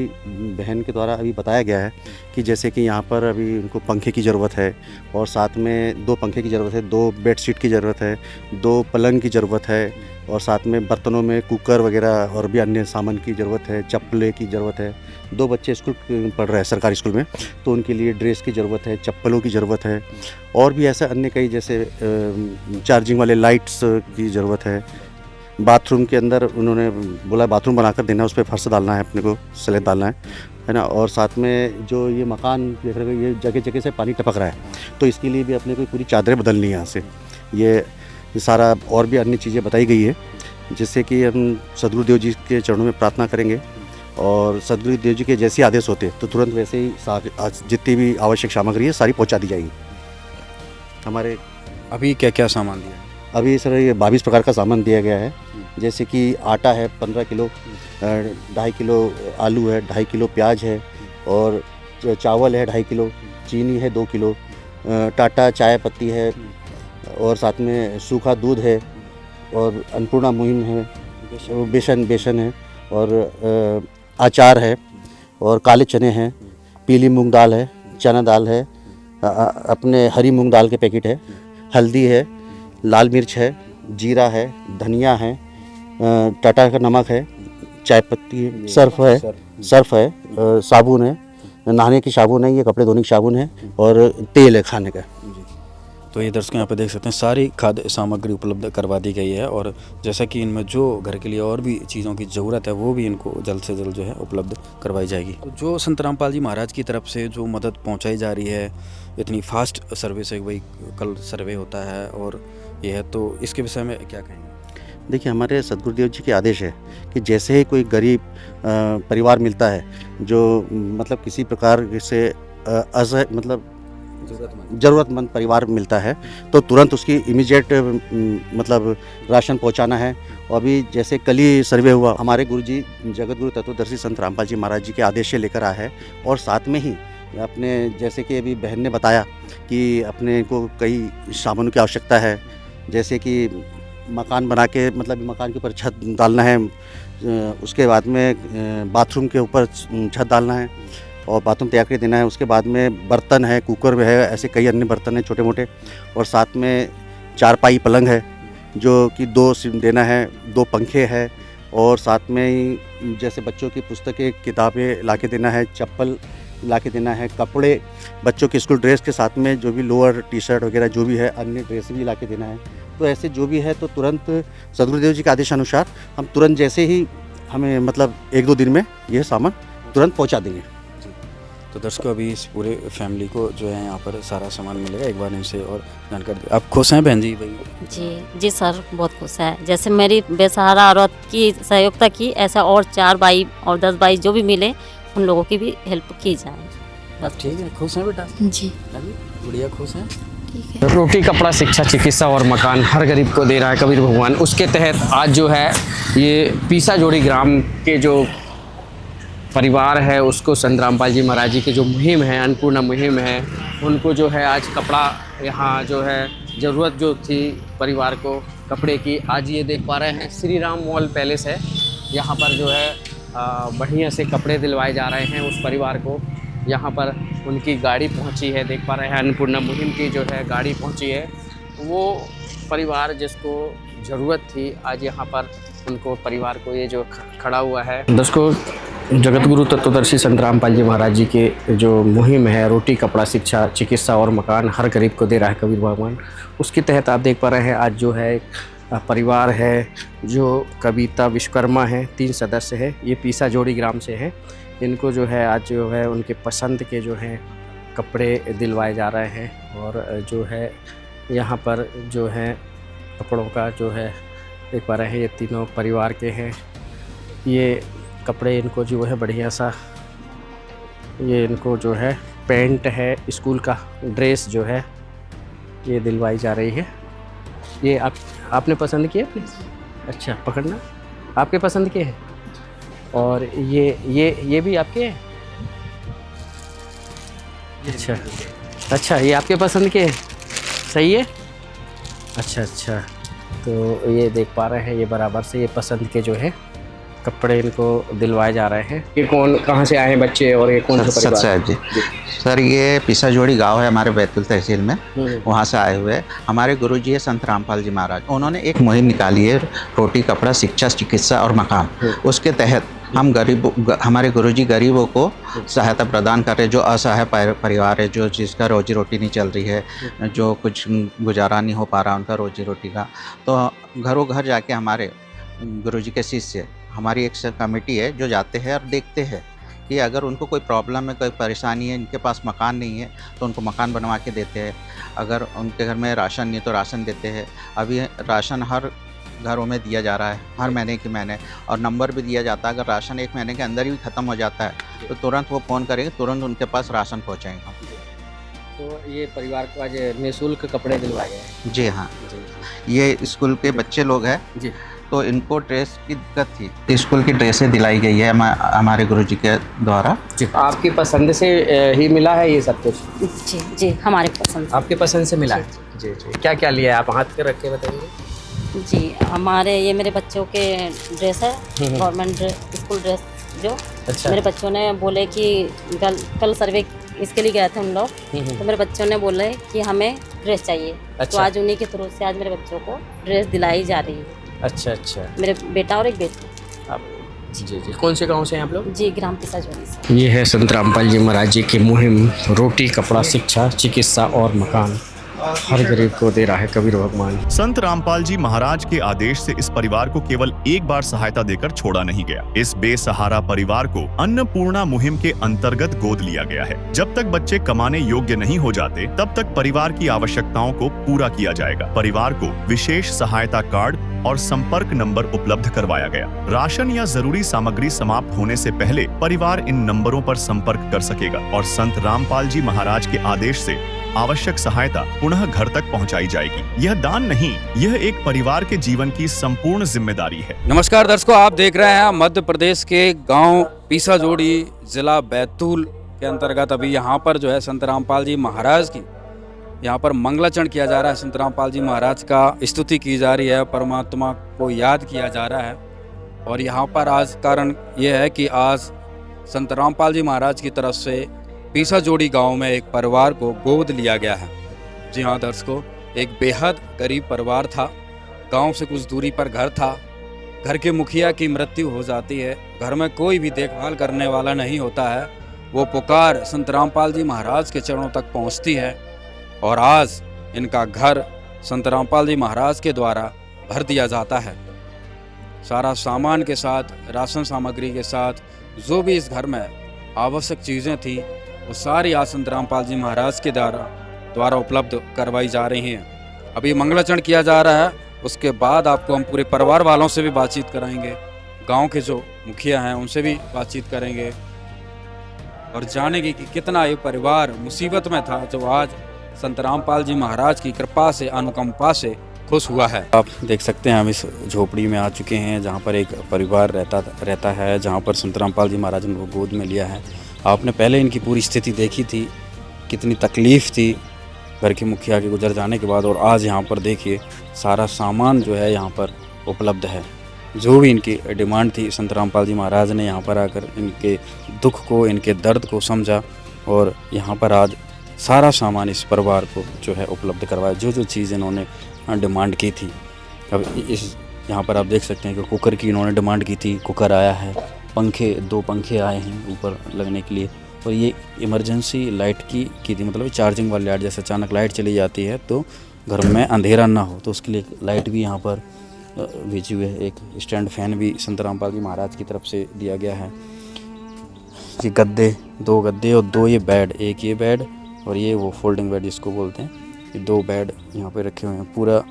बहन के द्वारा अभी बताया गया है कि जैसे कि यहाँ पर अभी उनको पंखे की ज़रूरत है और साथ में 2 पंखे की ज़रूरत है, 2 बेडशीट की ज़रूरत है, 2 पलंग की ज़रूरत है और साथ में बर्तनों में कुकर वगैरह और भी अन्य सामान की ज़रूरत है, चप्पलें की ज़रूरत है। 2 बच्चे स्कूल पढ़ रहे हैं सरकारी स्कूल में, तो उनके लिए ड्रेस की ज़रूरत है, चप्पलों की ज़रूरत है और भी ऐसे अन्य कई जैसे चार्जिंग वाले लाइट्स की ज़रूरत है। बाथरूम के अंदर उन्होंने बोला बाथरूम बनाकर देना, उस पर फर्श डालना है, अपने को स्लेब डालना है ना। और साथ में जो ये मकान देख रहे हो, ये जगह जगह से पानी टपक रहा है, तो इसके लिए भी अपने को पूरी चादरें बदलनी है यहाँ से। ये सारा और भी अन्य चीज़ें बताई गई है, जिससे कि हम सदगुरुदेव जी के चरणों में प्रार्थना करेंगे और सदगुरुदेव जी के जैसे आदेश होते तो तुरंत वैसे ही जितनी भी आवश्यक सामग्री है सारी पहुँचा दी जाएगी। हमारे अभी क्या क्या सामान दिया? अभी सर ये 22 प्रकार का सामान दिया गया है, जैसे कि आटा है 15 किलो, 2.5 किलो आलू है, 2.5 किलो प्याज है और चावल है 2.5 किलो, चीनी है 2 किलो, टाटा चाय पत्ती है और साथ में सूखा दूध है और अन्नपूर्णा मुहिम है, बेसन है और अचार है और काले चने हैं, पीली मूंग दाल है, चना दाल है, अपने हरी मूंग दाल के पैकेट है, हल्दी है, लाल मिर्च है, जीरा है, धनिया है, टाटा का नमक है, चाय पत्ती है, सर्फ है, साबुन है, नहाने की साबुन है, ये कपड़े धोने की साबुन है और तेल है खाने का। तो ये दर्शक यहाँ पे देख सकते हैं सारी खाद्य सामग्री उपलब्ध करवा दी गई है और जैसा कि इनमें जो घर के लिए और भी चीज़ों की ज़रूरत है वो भी इनको जल्द से जल्द जो है उपलब्ध करवाई जाएगी। तो जो संत रामपाल जी महाराज की तरफ से जो मदद पहुँचाई जा रही है, इतनी फास्ट सर्विस है, वही कल सर्वे होता है और ये है, तो इसके विषय में क्या कहेंगे? देखिए, हमारे सदगुरुदेव जी के आदेश है कि जैसे ही कोई गरीब परिवार मिलता है जो मतलब किसी प्रकार से मतलब ज़रूरतमंद परिवार मिलता है, तो तुरंत उसकी इमीडिएट मतलब राशन पहुंचाना है। और अभी जैसे कल ही सर्वे हुआ, हमारे गुरुजी जगत गुरु तत्वदर्शी संत रामपाल जी महाराज जी के आदेश से लेकर आया है और साथ में ही अपने जैसे कि अभी बहन ने बताया कि अपने को कई सामानों की आवश्यकता है, जैसे कि मकान बना के मतलब मकान के ऊपर छत डालना है, उसके बाद में बाथरूम के ऊपर छत डालना है और बाथरूम तैयार कर देना है। उसके बाद में बर्तन है, कुकर है, ऐसे कई अन्य बर्तन हैं छोटे मोटे और साथ में 4 पाई पलंग है जो कि 2 देना है, 2 पंखे है और साथ में ही जैसे बच्चों की पुस्तकें किताबें ला के देना है, चप्पल ला के देना है, कपड़े बच्चों के स्कूल ड्रेस के साथ में जो भी लोअर टी शर्ट वगैरह जो भी है अन्य ड्रेस भी ला के देना है। तो ऐसे जो भी है तो तुरंत सदगुरुदेव जी के आदेशानुसार हम तुरंत जैसे ही हमें मतलब 1-2 दिन में यह सामान तुरंत पहुंचा देंगे। तो दर्शकों, अभी इस पूरे फैमिली को जो है यहाँ पर सारा सामान मिलेगा, एक बार इनसे और जानकारी। आप खुश हैं बहन जी? भाई जी सर, बहुत खुश है। जैसे मेरी बेसहारा औरत की सहयोगिता की, ऐसा और 4 भाई और 10 भाई जो भी मिले उन लोगों की भी हेल्प की जाए। बस ठीक है, खुश हैं बेटा? जी बढ़िया, खुश हैं। रोटी, कपड़ा, शिक्षा, चिकित्सा और मकान हर गरीब को दे रहा है कबीर भगवान। उसके तहत आज जो है ये पीसा जोड़ी ग्राम के जो परिवार है उसको संत रामपाल जी महाराज जी की जो मुहिम है, अन्नपूर्णा मुहिम है, उनको जो है आज कपड़ा यहाँ जो है ज़रूरत जो थी परिवार को कपड़े की, आज ये देख पा रहे हैं श्री राम मॉल पैलेस है, यहाँ पर जो है बढ़िया से कपड़े दिलवाए जा रहे हैं उस परिवार को। यहाँ पर उनकी गाड़ी पहुँची है, देख पा रहे हैं अन्नपूर्णा मुहिम की जो है गाड़ी पहुँची है। वो परिवार जिसको ज़रूरत थी आज यहाँ पर उनको परिवार को ये जो खड़ा हुआ है। दोस्तों, जगत गुरु तत्वदर्शी संत रामपाल जी महाराज जी के जो मुहिम है रोटी कपड़ा शिक्षा चिकित्सा और मकान हर गरीब को दे रहा है कबीर भगवान, उसके तहत आप देख पा रहे हैं आज जो है परिवार है जो कविता विश्वकर्मा है, 3 सदस्य है, ये पीसा जोड़ी ग्राम से है। इनको जो है आज जो है उनके पसंद के जो हैं कपड़े दिलवाए जा रहे हैं और जो है यहाँ पर जो है कपड़ों का जो है देख पा रहे हैं ये तीनों परिवार के हैं। ये कपड़े इनको जो है बढ़िया सा ये इनको जो है पैंट है स्कूल का ड्रेस जो है ये दिलवाई जा रही है। ये आपने पसंद किया प्लीज़? अच्छा पकड़ना, आपके पसंद के हैं और ये भी आपके हैं? अच्छा ये आपके पसंद के हैं, सही है। अच्छा तो ये देख पा रहे हैं ये बराबर से ये पसंद के जो है कपड़े इनको दिलवाए जा रहे हैं। ये कौन कहाँ से आए हैं बच्चे और ये कौन सा परिवार? साहब जी सर, ये पीसा जोड़ी गांव है हमारे बैतूल तहसील में, वहाँ से आए हुए हमारे गुरुजी है संत रामपाल जी महाराज। उन्होंने एक मुहिम निकाली है रोटी कपड़ा शिक्षा चिकित्सा और मकान। उसके तहत हम हमारे गुरुजी गरीबों को सहायता प्रदान कर रहे हैं, जो असहाय परिवार है, जो जिसका रोजी रोटी नहीं चल रही है, जो कुछ गुजारा नहीं हो पा रहा उनका रोजी रोटी का, तो घरों घर जाके हमारे गुरुजी के शिष्य हमारी एक कमेटी है जो जाते हैं और देखते हैं कि अगर उनको कोई प्रॉब्लम है, कोई परेशानी है, इनके पास मकान नहीं है तो उनको मकान बनवा के देते हैं। अगर उनके घर में राशन नहीं तो राशन देते हैं। अभी राशन हर घरों में दिया जा रहा है हर महीने के महीने, और नंबर भी दिया जाता है। अगर राशन 1 महीने के अंदर ही ख़त्म हो जाता है तो तुरंत वो फ़ोन करेंगे, तुरंत उनके पास राशन पहुँचाएगा। तो ये परिवार को आज निःशुल्क कपड़े दिलवाए हैं? जी हाँ, ये स्कूल के बच्चे लोग हैं जी, तो इनको ड्रेस की दिक्कत थी, स्कूल की ड्रेसें दिलाई गई है हमारे गुरुजी के द्वारा। आपकी पसंद से ही मिला है ये सब कुछ? जी हमारे पसंद। आपके पसंद से मिला है? जी। क्या क्या लिया है आप हाथ पे रख के बताइए। जी हमारे ये मेरे बच्चों के ड्रेस है, गवर्नमेंट स्कूल ड्रेस जो अच्छा। मेरे बच्चों ने बोले कि कल सर्वे इसके लिए गए थे उन लोग, तो मेरे बच्चों ने बोले कि हमें ड्रेस चाहिए। अच्छा। तो आज उन्हीं के थ्रू से आज मेरे बच्चों को ड्रेस दिलाई जा रही है। अच्छा मेरे बेटा और एक बेटी। आप जी कौन से गांव से हैं आप लोग? जी ग्राम पीसा जोड़ी से। ये है संत रामपाल जी महाराज जी की मुहिम रोटी कपड़ा शिक्षा चिकित्सा और मकान हर गरीब को दे रहा है कबीर भगवान। संत रामपाल जी महाराज के आदेश से इस परिवार को केवल एक बार सहायता देकर छोड़ा नहीं गया। इस बेसहारा परिवार को अन्नपूर्णा मुहिम के अंतर्गत गोद लिया गया है। जब तक बच्चे कमाने योग्य नहीं हो जाते तब तक परिवार की आवश्यकताओं को पूरा किया जाएगा। परिवार को विशेष सहायता कार्ड और संपर्क नंबर उपलब्ध करवाया गया। राशन या जरूरी सामग्री समाप्त होने से पहले परिवार इन नंबरों पर संपर्क कर सकेगा और संत रामपाल जी महाराज के आदेश से आवश्यक सहायता पुनः घर तक पहुंचाई जाएगी। यह दान नहीं, यह एक परिवार के जीवन की संपूर्ण जिम्मेदारी है। नमस्कार दर्शकों, आप देख रहे हैं मध्य प्रदेश के गांव पीसा जोड़ी जिला बैतूल के अंतर्गत अभी यहाँ पर जो है संत रामपाल जी महाराज की यहाँ पर मंगलाचरण किया जा रहा है। संत रामपाल जी महाराज का स्तुति की जा रही है, परमात्मा को याद किया जा रहा है। और यहाँ पर आज कारण ये है कि आज संत रामपाल जी महाराज की तरफ से पीसा जोड़ी गांव में एक परिवार को गोद लिया गया है। जी हाँ दर्शकों, एक बेहद गरीब परिवार था, गांव से कुछ दूरी पर घर था। घर के मुखिया की मृत्यु हो जाती है, घर में कोई भी देखभाल करने वाला नहीं होता है। वो पुकार संत रामपाल जी महाराज के चरणों तक पहुंचती है और आज इनका घर संत रामपाल जी महाराज के द्वारा भर दिया जाता है। सारा सामान के साथ, राशन सामग्री के साथ जो भी इस घर में आवश्यक चीज़ें थी वो सारी आज संत रामपाल जी महाराज के द्वारा उपलब्ध करवाई जा रही हैं। अभी मंगलाचरण किया जा रहा है, उसके बाद आपको हम पूरे परिवार वालों से भी बातचीत कराएंगे, गांव के जो मुखिया हैं उनसे भी बातचीत करेंगे और जानेंगे कि कितना ये परिवार मुसीबत में था, जो आज संत रामपाल जी महाराज की कृपा से, अनुकंपा से खुश हुआ है। आप देख सकते हैं हम इस झोपड़ी में आ चुके हैं जहाँ पर एक परिवार रहता है, जहाँ पर संत रामपाल जी महाराज ने वो गोद में लिया है। आपने पहले इनकी पूरी स्थिति देखी थी, कितनी तकलीफ़ थी घर के मुखिया के गुजर जाने के बाद, और आज यहाँ पर देखिए सारा सामान जो है यहाँ पर उपलब्ध है। जो भी इनकी डिमांड थी संत रामपाल जी महाराज ने यहाँ पर आकर इनके दुख को, इनके दर्द को समझा और यहाँ पर आज सारा सामान इस परिवार को जो है उपलब्ध करवाया। जो चीज़ इन्होंने डिमांड की थी, अब इस यहाँ पर आप देख सकते हैं कि कुकर की इन्होंने डिमांड की थी, कुकर आया है, पंखे 2 पंखे आए हैं ऊपर लगने के लिए, और ये इमरजेंसी लाइट की थी, मतलब चार्जिंग वाली लाइट, जैसे अचानक लाइट चली जाती है तो घर में अंधेरा ना हो, तो उसके लिए लाइट भी यहाँ पर भेजी हुई है। एक स्टैंड फैन भी संत रामपाल जी महाराज की तरफ से दिया गया है। ये गद्दे, 2 गद्दे और 2 ये बेड, एक ये बेड और ये वो फोल्डिंग बेड जिसको बोलते हैं, ये 2 बेड यहाँ पे रखे हुए हैं। पूरा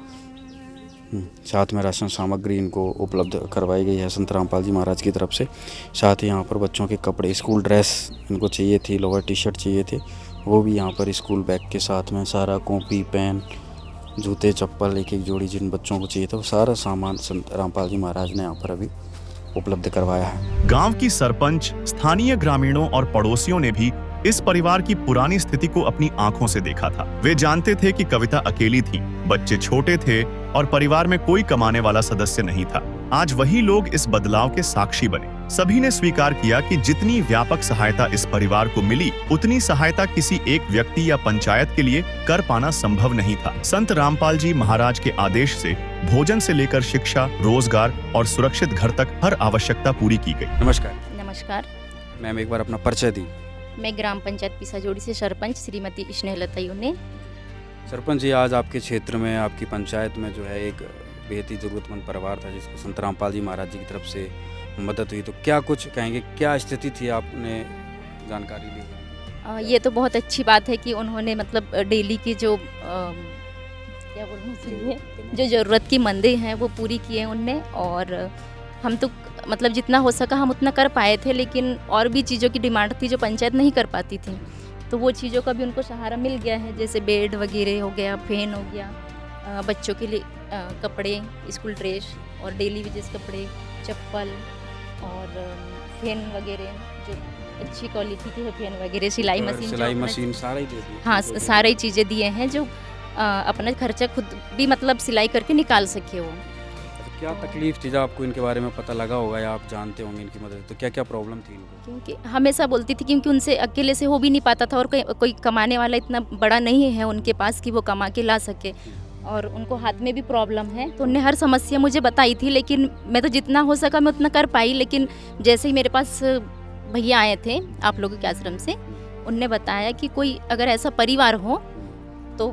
साथ में राशन सामग्री इनको उपलब्ध करवाई गई है संत रामपाल जी महाराज की तरफ से। साथ ही यहाँ पर बच्चों के कपड़े, स्कूल ड्रेस इनको चाहिए थी, लोअर टी-शर्ट चाहिए थे, वो भी यहाँ पर स्कूल बैग के साथ में सारा, कॉपी, पेन, जूते, चप्पल, एक जोड़ी जिन बच्चों को चाहिए था वो सारा सामान संत रामपाल जी महाराज ने यहाँ पर अभी उपलब्ध करवाया है। गांव की सरपंच, स्थानीय ग्रामीणों और पड़ोसियों ने भी इस परिवार की पुरानी स्थिति को अपनी आंखों से देखा था। वे जानते थे कि कविता अकेली थी, बच्चे छोटे थे और परिवार में कोई कमाने वाला सदस्य नहीं था। आज वही लोग इस बदलाव के साक्षी बने। सभी ने स्वीकार किया कि जितनी व्यापक सहायता इस परिवार को मिली, उतनी सहायता किसी एक व्यक्ति या पंचायत के लिए कर पाना संभव नहीं था। संत रामपाल जी महाराज के आदेश से भोजन से लेकर शिक्षा, रोजगार और सुरक्षित घर तक हर आवश्यकता पूरी की गई। नमस्कार नमस्कार, मैम, एक बार अपना परिचय दी। मैं ग्राम पंचायत पिसाजोड़ी से सरपंच श्रीमती स्नेहलता यूने। सरपंच जी, आज आपके क्षेत्र में, आपकी पंचायत में जो है एक बेहद ही ज़रूरतमंद परिवार था जिसको संत रामपाल जी महाराज जी की तरफ से मदद हुई, तो क्या कुछ कहेंगे, क्या स्थिति थी, आपने जानकारी ली? ये तो बहुत अच्छी बात है कि उन्होंने मतलब डेली की जो क्या बोलना चाहिए, जो ज़रूरत की मंदें हैं वो पूरी की हैं उनने, और हम तो मतलब जितना हो सका हम उतना कर पाए थे, लेकिन और भी चीज़ों की डिमांड थी जो पंचायत नहीं कर पाती थी, तो वो चीज़ों का भी उनको सहारा मिल गया है, जैसे बेड वगैरह हो गया, फैन हो गया, बच्चों के लिए कपड़े, स्कूल ड्रेस और डेली यूजेस कपड़े, चप्पल और फैन वगैरह, जो अच्छी क्वालिटी की है फैन वगैरह, सिलाई मशीन सारा ही दे दिए। हाँ, सारी चीज़ें दिए हैं जो अपना खर्चा खुद भी मतलब सिलाई करके निकाल सके वो। क्या तकलीफ थी जब आपको इनके बारे में पता लगा होगा या आप जानते होंगे इनकी मदद, तो क्या क्या प्रॉब्लम थी इनको? क्योंकि हमेशा बोलती थी, क्योंकि उनसे अकेले से हो भी नहीं पाता था और कोई कमाने वाला इतना बड़ा नहीं है उनके पास कि वो कमा के ला सके, और उनको हाथ में भी प्रॉब्लम है, तो उनने हर समस्या मुझे बताई थी, लेकिन मैं तो जितना हो सका मैं उतना कर पाई। लेकिन जैसे ही मेरे पास भैया आए थे आप लोगों के आश्रम से, उनने बताया कि कोई अगर ऐसा परिवार हो तो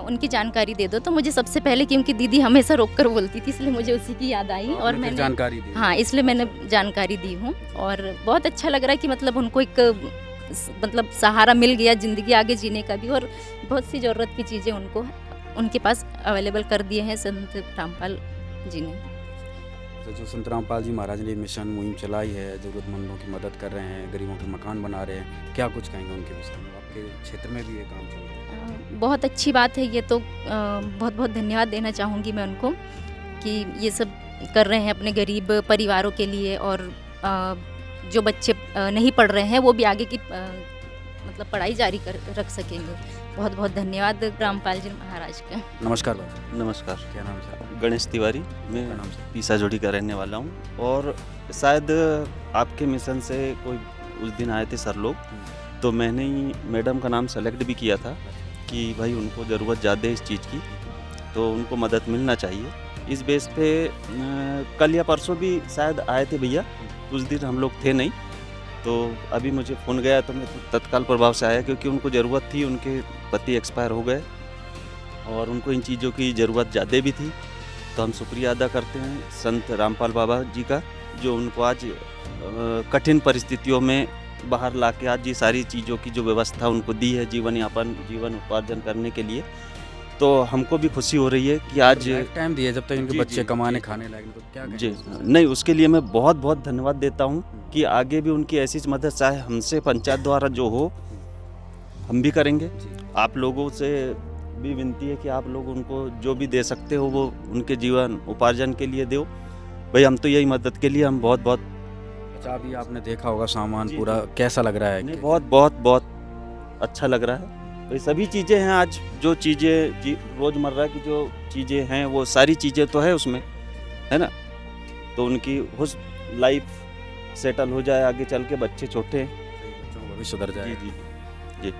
उनकी जानकारी दे दो, तो मुझे सबसे पहले, क्योंकि दीदी हमेशा रोक कर बोलती थी, इसलिए मुझे उसी की याद आई और मैंने जानकारी दी। हाँ, इसलिए मैंने जानकारी दी हूँ, और बहुत अच्छा लग रहा है कि मतलब उनको एक मतलब सहारा मिल गया ज़िंदगी आगे जीने का भी, और बहुत सी ज़रूरत की चीज़ें उनको उनके पास अवेलेबल कर दिए हैं संत रामपाल जी ने। तो जो संत रामपाल जी महाराज ने मिशन मुहिम चलाई है, ज़रूरतमंदों की मदद कर रहे हैं, गरीबों के मकान बना रहे हैं, क्या कुछ कहेंगे उनके विषय में? आपके क्षेत्र में भी ये काम चल रहा है? बहुत अच्छी बात है ये तो, बहुत बहुत धन्यवाद देना चाहूँगी मैं उनको कि ये सब कर रहे हैं अपने गरीब परिवारों के लिए, और जो बच्चे नहीं पढ़ रहे हैं वो भी आगे की मतलब पढ़ाई जारी रख सकेंगे। बहुत बहुत धन्यवाद रामपाल जी महाराज का। नमस्कार भाई। नमस्कार, क्या नाम है? गणेश तिवारी, मैं पिसाजोड़ी का रहने वाला हूँ, और शायद आपके मिशन से कोई उस दिन आए थे सर लोग, तो मैंने ही मैडम का नाम सेलेक्ट भी किया था कि भाई उनको ज़रूरत ज़्यादा है इस चीज़ की, तो उनको मदद मिलना चाहिए। इस बेस पे कल या परसों भी शायद आए थे भैया, उस दिन हम लोग थे नहीं, तो अभी मुझे फ़ोन गया तो मैं तत्काल प्रभाव से आया, क्योंकि उनको ज़रूरत थी, उनके पति एक्सपायर हो गए और उनको इन चीज़ों की ज़रूरत ज़्यादा भी थी। तो हम शुक्रिया अदा करते हैं संत रामपाल बाबा जी का, जो उनको आज कठिन परिस्थितियों में बाहर ला के आज ये सारी चीज़ों की जो व्यवस्था उनको दी है जीवन उपार्जन करने के लिए। तो हमको भी खुशी हो रही है कि आज टाइम दिया जब तक इनके बच्चे कमाने खाने लायक, तो क्या जी नहीं, उसके लिए मैं बहुत बहुत धन्यवाद देता हूँ कि आगे भी उनकी ऐसी मदद चाहे हमसे पंचायत द्वारा जो हो हम भी करेंगे। आप लोगों से भी विनती है कि आप लोग उनको जो भी दे सकते हो वो उनके जीवन उपार्जन के लिए दो। भाई हम तो यही मदद के लिए हम बहुत बहुत। अच्छा, अभी आपने देखा होगा सामान पूरा, कैसा लग रहा है? नहीं, बहुत बहुत बहुत अच्छा लग रहा है। भाई सभी चीज़ें हैं आज, जो चीज़ें रोज़मर्रा की जो चीज़ें हैं वो सारी चीज़ें तो है उसमें, है ना। तो उनकी लाइफ सेटल हो जाए आगे चल के, बच्चे छोटे हैं, बच्चों को भी सुधर जाए। जी जी।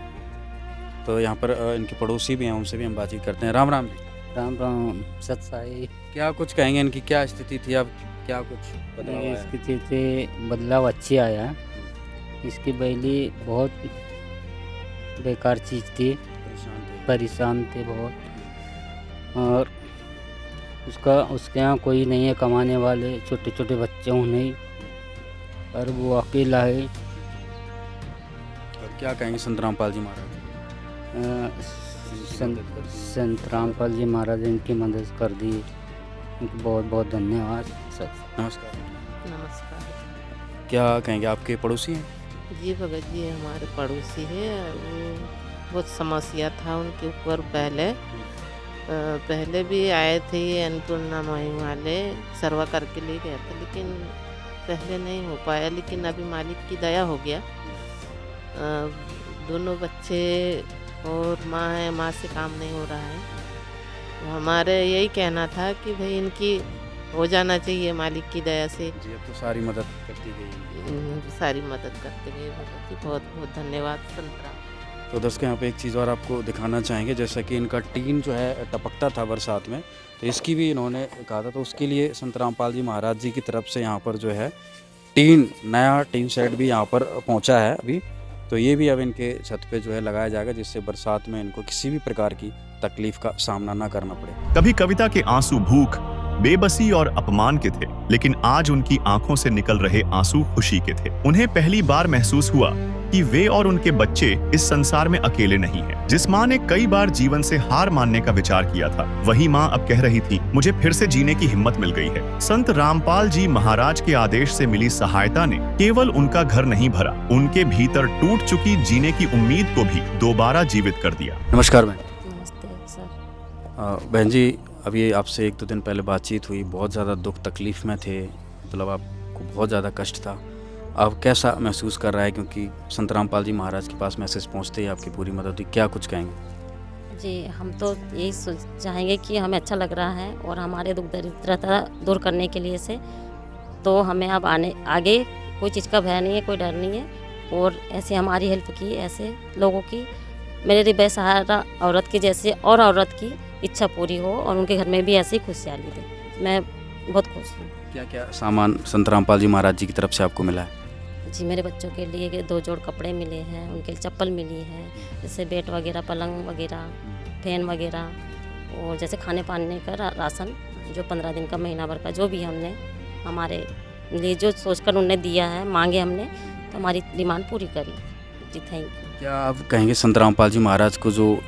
तो यहाँ पर इनके पड़ोसी भी हैं, उनसे भी हम बातचीत करते हैं। राम राम जी। राम राम, सत साई। क्या कुछ कहेंगे, इनकी क्या स्थिति थी, अब क्या कुछ बदलाव आया? इसकी स्थिति बदलाव अच्छी आया है। इसकी बैली बहुत बेकार चीज़ थी, परेशान थे बहुत, और उसके यहाँ कोई नहीं है कमाने वाले, छोटे छोटे बच्चे हूँ नहीं, और वो अकेला है। और क्या कहेंगे संत रामपाल जी महाराज? संत रामपाल जी महाराज इनकी मदद कर दी, इनको बहुत बहुत धन्यवाद। नमस्कार। नमस्कार। क्या कहेंगे, आपके पड़ोसी हैं? जी भगत जी हमारे पड़ोसी है, और वो बहुत समस्या था उनके ऊपर। पहले भी आए थे ये अन्नपूर्णा मुहिम वाले, सर्वा करके ले गए थे, लेकिन पहले नहीं हो पाया। लेकिन अभी मालिक की दया हो गया। दोनों बच्चे और माँ है, माँ से काम नहीं हो रहा है। तो हमारे यही कहना था कि भाई इनकी हो जाना चाहिए मालिक की दया से। जी, अब तो सारी मदद करती गई। सारी मदद करते गए भगत जी, बहुत बहुत धन्यवाद संतराम। तो दर्शकों, यहाँ पे एक चीज़ और आपको दिखाना चाहेंगे, जैसा कि इनका टीन जो है टपकता था बरसात में, तो इसकी भी इन्होंने कहा था। तो उसके लिए संत रामपाल जी महाराज जी की तरफ से यहाँ पर जो है नया टीन शेड भी यहाँ पर पहुँचा है अभी। तो ये भी अब इनके छत पे जो है लगाया जाएगा, जिससे बरसात में इनको किसी भी प्रकार की तकलीफ का सामना ना करना पड़े। कभी कविता के आंसू भूख, बेबसी और अपमान के थे, लेकिन आज उनकी आंखों से निकल रहे आंसू खुशी के थे। उन्हें पहली बार महसूस हुआ कि वे और उनके बच्चे इस संसार में अकेले नहीं हैं। जिस माँ ने कई बार जीवन से हार मानने का विचार किया था, वही माँ अब कह रही थी, मुझे फिर से जीने की हिम्मत मिल गई है। संत रामपाल जी महाराज के आदेश से मिली सहायता ने केवल उनका घर नहीं भरा, उनके भीतर टूट चुकी जीने की उम्मीद को भी दोबारा जीवित कर दिया। नमस्कार बहन। नमस्ते सर। बहन जी, अभी आपसे 1-2 दिन पहले बातचीत हुई, बहुत ज़्यादा दुख तकलीफ में थे, मतलब आपको बहुत ज़्यादा कष्ट था। आप कैसा महसूस कर रहा है, क्योंकि संत रामपाल जी महाराज के पास मैसेज पहुंचते ही आपकी पूरी मदद हुई, क्या कुछ कहेंगे? जी, हम तो यही चाहेंगे कि हमें अच्छा लग रहा है, और हमारे दुख दरिद्रता दूर करने के लिए से तो हमें अब आगे कोई चीज़ का भय नहीं है, कोई डर नहीं है। और ऐसे हमारी हेल्प की, ऐसे लोगों की, मेरे बेसहारा औरत की जैसे और औरत की इच्छा पूरी हो, और उनके घर में भी ऐसी खुशहाली दे। मैं बहुत खुश हूँ। क्या क्या सामान संत रामपाल जी महाराज जी की तरफ से आपको मिला है? जी, मेरे बच्चों के लिए 2 जोड़ कपड़े मिले हैं, उनके लिए चप्पल मिली है, जैसे बेड वगैरह, पलंग वगैरह, फैन वगैरह, और जैसे खाने पाने का राशन, जो 15 दिन का, महीना भर का, जो भी हमने हमारे लिए जो सोचकर उन्होंने दिया है, मांगे हमने, तो हमारी डिमांड पूरी करी। जी, थैंक यू। क्या आप कहेंगे संत रामपाल जी महाराज को जो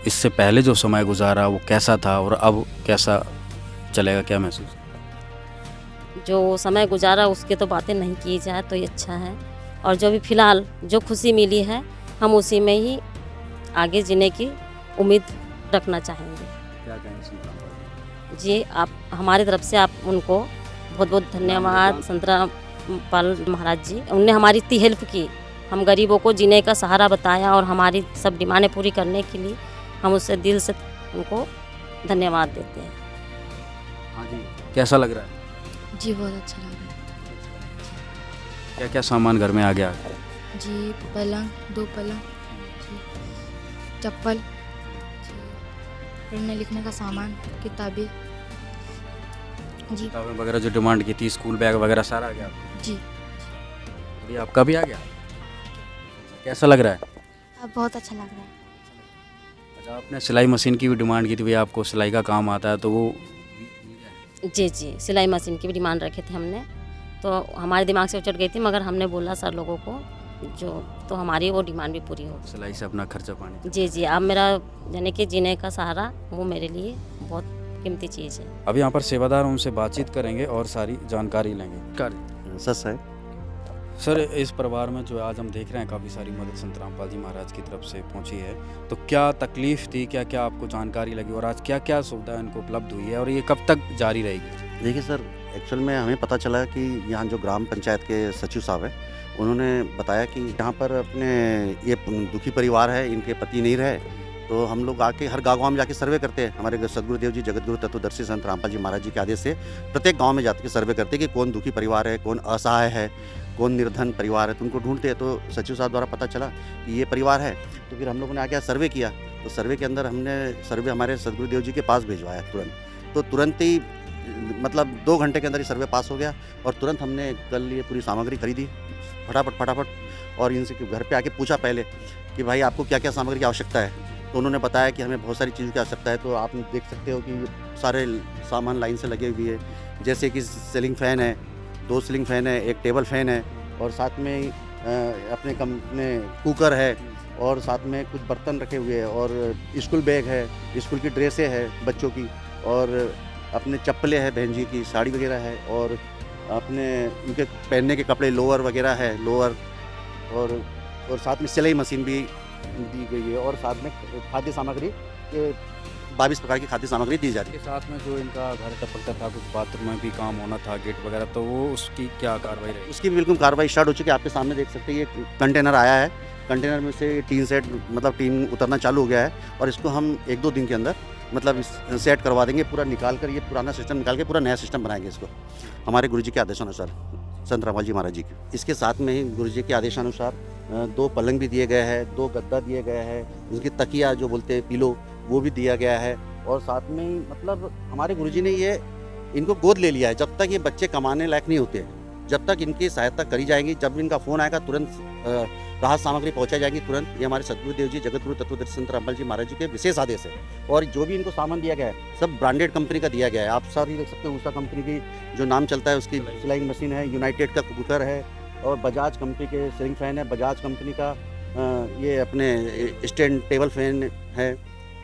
इससे पहले जो समय गुजारा वो कैसा था, और अब कैसा चलेगा, क्या महसूस? जो समय गुजारा उसकी तो बातें नहीं की जाए तो ये अच्छा है, और जो भी फ़िलहाल जो खुशी मिली है, हम उसी में ही आगे जीने की उम्मीद रखना चाहेंगे। क्या कहेंगे संत रामपाल जी, आप हमारी तरफ से आप उनको बहुत बहुत धन्यवाद। संत रामपाल महाराज जी, उनने हमारी इतनी हेल्प की, हम गरीबों को जीने का सहारा बताया, और हमारी सब डिमांडें पूरी करने के लिए हम उससे दिल से उनको धन्यवाद देते हैं। हाँ जी, कैसा लग रहा है? जी, बहुत अच्छा लग रहा है। क्या क्या सामान घर में आ गया? जी, पलंग, 2 पलंग, जी, चप्पल, जी, पढ़ने लिखने का सामान, किताबें, जी, किताबें वगैरह जो डिमांड की थी, स्कूल बैग वगैरह सारा आ गया? जी। अभी आपका भी आ गया? कैसा लग रहा है? अब बहुत अच्छा लग रहा है। अच्छा, आपने सिलाई मशीन की भी डिमांड की थी, भैया आपको सिलाई का काम आता है, तो वो? जी, सिलाई मशीन की भी डिमांड रखे थे हमने, तो हमारे दिमाग से उचट गई थी, मगर हमने बोला सर लोगों को जो, तो हमारी वो डिमांड भी पूरी हो। सिलाई से अपना खर्चा पानी? जी, अब मेरा यानी कि जीने का सहारा वो मेरे लिए बहुत कीमती चीज़ है। अब यहाँ पर सेवादार उनसे बातचीत करेंगे और सारी जानकारी लेंगे। सच है। सर, इस परिवार में जो आज हम देख रहे हैं काफ़ी सारी मदद संत रामपाल जी महाराज की तरफ से पहुंची है, तो क्या तकलीफ थी, क्या क्या आपको जानकारी लगी और आज क्या क्या सुविधा इनको उपलब्ध हुई है और ये कब तक जारी रहेगी? देखिए सर, एक्चुअल में हमें पता चला कि यहाँ जो ग्राम पंचायत के सचिव साहब हैं, उन्होंने बताया कि यहाँ पर अपने ये दुखी परिवार है, इनके पति नहीं रहे, तो हम लोग आके हर गाँव में जाके सर्वे करते हैं। हमारे सदगुरुदेव जी जगतगुरु तत्वदर्शी संत रामपाल जी महाराज जी के आदेश से प्रत्येक गांव में जाके सर्वे करते हैं कि कौन दुखी परिवार है, कौन असहाय है, कौन निर्धन परिवार है, तो उनको ढूंढते हैं। तो सचिव साहब द्वारा पता चला कि ये परिवार है, तो फिर हम लोगों ने आके सर्वे किया। तो सर्वे के अंदर हमने सर्वे हमारे सदगुरुदेव जी के पास भिजवाया तुरंत। तो तुरंत ही मतलब 2 घंटे के अंदर ही सर्वे पास हो गया और तुरंत हमने कल ये पूरी सामग्री खरीदी फटाफट और इनसे घर पे आके पूछा पहले कि भाई आपको क्या क्या सामग्री की आवश्यकता है। तो उन्होंने बताया कि हमें बहुत सारी चीज़ों की आवश्यकता है। तो आप देख सकते हो कि सारे सामान लाइन से लगे हुए हैं, जैसे कि सीलिंग फ़ैन है, 2 सीलिंग फ़ैन है, 1 टेबल फ़ैन है और साथ में अपने कुकर है और साथ में कुछ बर्तन रखे हुए हैं और स्कूल बैग है, स्कूल की ड्रेसें हैं बच्चों की और अपने चप्पलें हैं, बहन जी की साड़ी वगैरह है और अपने उनके पहनने के कपड़े लोअर वगैरह है, लोअर और साथ में सिलाई मशीन भी दी गई है और साथ में खाद्य सामग्री 22 प्रकार की खाद्य सामग्री दी जाती है। इसके साथ में जो इनका घर टपकता था, कुछ बाथरूम में भी काम होना था, गेट वगैरह, तो वो उसकी क्या कार्रवाई रही? उसकी बिल्कुल कार्रवाई स्टार्ट हो चुकी है। आपके सामने देख सकते हैं ये कंटेनर आया है, कंटेनर में से टीन सेट मतलब टीन उतरना चालू हो गया है और इसको हम 1-2 दिन के अंदर मतलब सेट करवा देंगे, पूरा निकाल कर ये पुराना सिस्टम निकाल के पूरा नया सिस्टम बनाएंगे इसको हमारे गुरुजी के आदेशानुसार, संत रामपाल जी महाराज जी के। इसके साथ में ही गुरुजी के आदेशानुसार 2 पलंग भी दिए गए हैं, 2 गद्दा दिए गए हैं, उसकी तकिया जो बोलते हैं पिलो वो भी दिया गया है और साथ में ही मतलब हमारे गुरुजी ने ये इनको गोद ले लिया है। जब तक ये बच्चे कमाने लायक नहीं होते, जब तक इनकी सहायता करी जाएगी, जब इनका फ़ोन आएगा तुरंत राहत सामग्री पहुंचाई जाएगी तुरंत। ये हमारे सदगुरुदेव जी जगतगुरु तत्वदर्शी संत रामपाल जी महाराज जी के विशेष आदेश है और जो भी इनको सामान दिया गया है सब ब्रांडेड कंपनी का दिया गया है। आप सारी देख सकते हो, उषा कंपनी की जो नाम चलता है उसकी सिलाई मशीन है, यूनाइटेड का कुकर है और बजाज कंपनी के सीलिंग फैन है, बजाज कंपनी का ये अपने स्टैंड टेबल फैन है।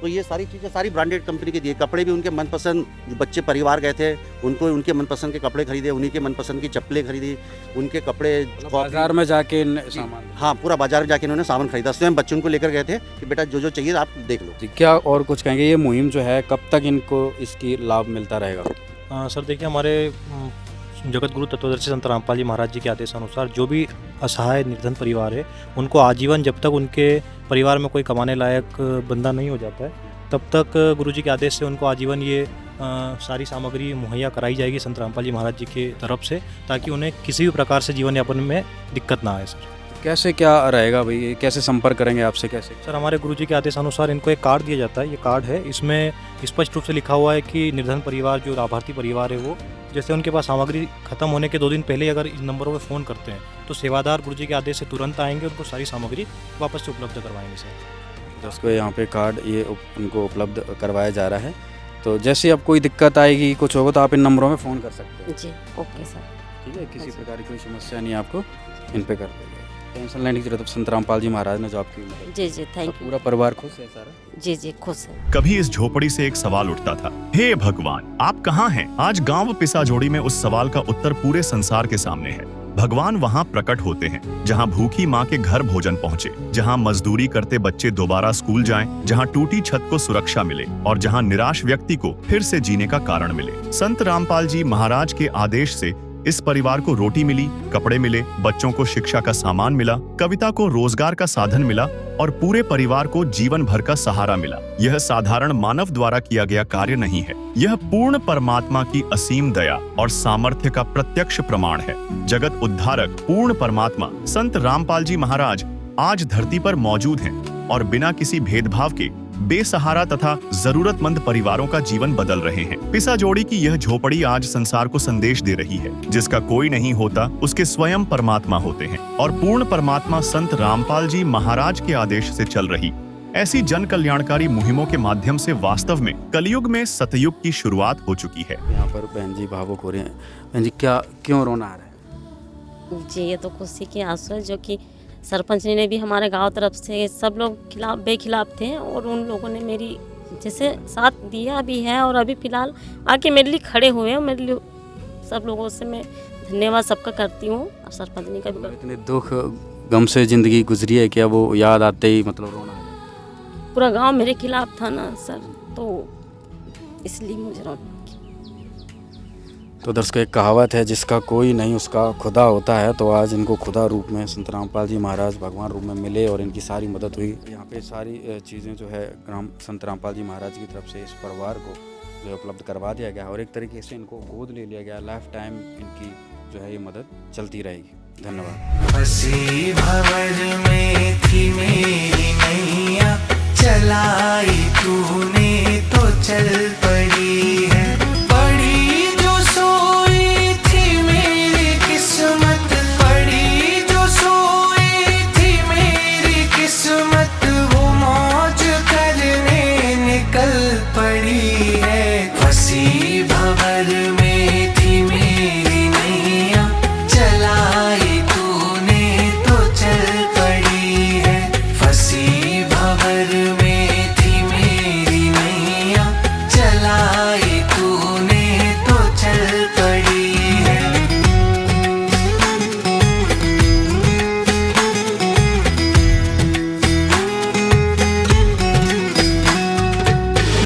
तो ये सारी चीज़ें सारी ब्रांडेड कंपनी की दी। कपड़े भी उनके मनपसंद, जो बच्चे परिवार गए थे उनको उनके मनपसंद के कपड़े खरीदे, उन्हीं के मनपसंद की चप्पलें खरीदी, उनके कपड़े बाजार में जाके सामान, हाँ पूरा बाजार में जाके इन्होंने सामान खरीदा। स्वयं बच्चों को लेकर गए थे कि बेटा जो जो चाहिए आप देख लो। क्या और कुछ कहेंगे, ये मुहिम जो है कब तक इनको इसकी लाभ मिलता रहेगा? सर देखिए, हमारे जगत गुरु तत्वदर्शी संत रामपाल जी महाराज जी के आदेशानुसार जो भी असहाय निर्धन परिवार है उनको आजीवन, जब तक उनके परिवार में कोई कमाने लायक बंदा नहीं हो जाता है तब तक गुरुजी के आदेश से उनको आजीवन ये सारी सामग्री मुहैया कराई जाएगी संत रामपाल जी महाराज जी की तरफ से, ताकि उन्हें किसी भी प्रकार से जीवन यापन में दिक्कत ना आए। सर कैसे क्या रहेगा भाई, कैसे संपर्क करेंगे आपसे कैसे? सर हमारे गुरुजी के आदेशानुसार इनको एक कार्ड दिया जाता है, ये कार्ड है, इसमें स्पष्ट रूप से लिखा हुआ है कि निर्धन परिवार जो लाभार्थी परिवार है वो जैसे उनके पास सामग्री खत्म होने के 2 दिन पहले अगर इन नंबरों पर फ़ोन करते हैं तो सेवादार गुरुजी के आदेश से तुरंत आएंगे, उनको सारी सामग्री वापस से उपलब्ध करवाएंगे। सर जिसको यहाँ पे कार्ड ये उनको उपलब्ध करवाया जा रहा है, तो जैसे अब कोई दिक्कत आएगी कुछ होगा तो आप इन नंबरों में फ़ोन कर सकते हैं। जी ओके सर, ठीक है, किसी प्रकार की कोई समस्या नहीं आपको, इन पे कर देंगे। टेंशन लेने की जरूरत, संत रामपाल जी महाराज ने जो आपकी मदद। जी जी थैंक यू। पूरा परिवार खुश है सारा? जी जी खुश है। कभी इस झोपड़ी से एक सवाल उठता था, हे भगवान आप कहाँ हैं? आज गांव पिसाजोड़ी में उस सवाल का उत्तर पूरे संसार के सामने है। भगवान वहाँ प्रकट होते हैं जहाँ भूखी माँ के घर भोजन पहुँचे, जहाँ मजदूरी करते बच्चे दोबारा स्कूल जाएं, जहाँ टूटी छत को सुरक्षा मिले और जहाँ निराश व्यक्ति को फिर से जीने का कारण मिले। संत रामपाल जी महाराज के आदेश से इस परिवार को रोटी मिली, कपड़े मिले, बच्चों को शिक्षा का सामान मिला, कविता को रोजगार का साधन मिला और पूरे परिवार को जीवन भर का सहारा मिला। यह साधारण मानव द्वारा किया गया कार्य नहीं है, यह पूर्ण परमात्मा की असीम दया और सामर्थ्य का प्रत्यक्ष प्रमाण है। जगत उद्धारक पूर्ण परमात्मा संत रामपाल जी महाराज आज धरती पर मौजूद हैं और बिना किसी भेदभाव के बेसहारा तथा जरूरतमंद परिवारों का जीवन बदल रहे हैं। पिसाजोड़ी की यह झोपड़ी आज संसार को संदेश दे रही है, जिसका कोई नहीं होता उसके स्वयं परमात्मा होते हैं और पूर्ण परमात्मा संत रामपाल जी महाराज के आदेश से चल रही ऐसी जन कल्याणकारी मुहिमों के माध्यम से वास्तव में कलयुग में सतयुग की शुरुआत हो चुकी है। यहाँ पर बहन जी भावुक हो रहे हैं। बहन जी क्या क्यों रोना आ रहा है? जी ये तो खुशी की आंसू है, जो कि सरपंच ने भी हमारे गांव तरफ से सब लोग बेखिलाफ थे और उन लोगों ने मेरी जैसे साथ दिया भी है और अभी फ़िलहाल आके मेरे लिए खड़े हुए हैं। मेरे लिए सब लोगों से मैं धन्यवाद सबका करती हूँ और सरपंच ने का भी इतने दुख गम से ज़िंदगी गुजरी है क्या वो याद आते ही मतलब रोना आ जाता? पूरा गांव मेरे खिलाफ था ना सर, तो इसलिए मुझे रोना। तो दर्शकों, एक कहावत है, जिसका कोई नहीं उसका खुदा होता है। तो आज इनको खुदा रूप में संत रामपाल जी महाराज भगवान रूप में मिले और इनकी सारी मदद हुई। यहाँ पे सारी चीज़ें जो है संत रामपाल जी महाराज की तरफ से इस परिवार को जो उपलब्ध करवा दिया गया और एक तरीके से इनको गोद ले लिया गया। लाइफ टाइम इनकी जो है ये मदद चलती रहेगी। धन्यवाद। फंसी भंवर में थी मेरी नैया, चलाई तूने तो चल पड़ी है। पड़ी जो सोई थी मेरी किस्मत, पड़ी जो सोई थी मेरी किस्मत, वो मौज करने निकल पड़ी है। फंसी भंवर में थी मेरी नैया, चलाई तूने तो चल पड़ी है। फंसी भंवर में थी मेरी नैया, चलाई तूने तो चल पड़ी है।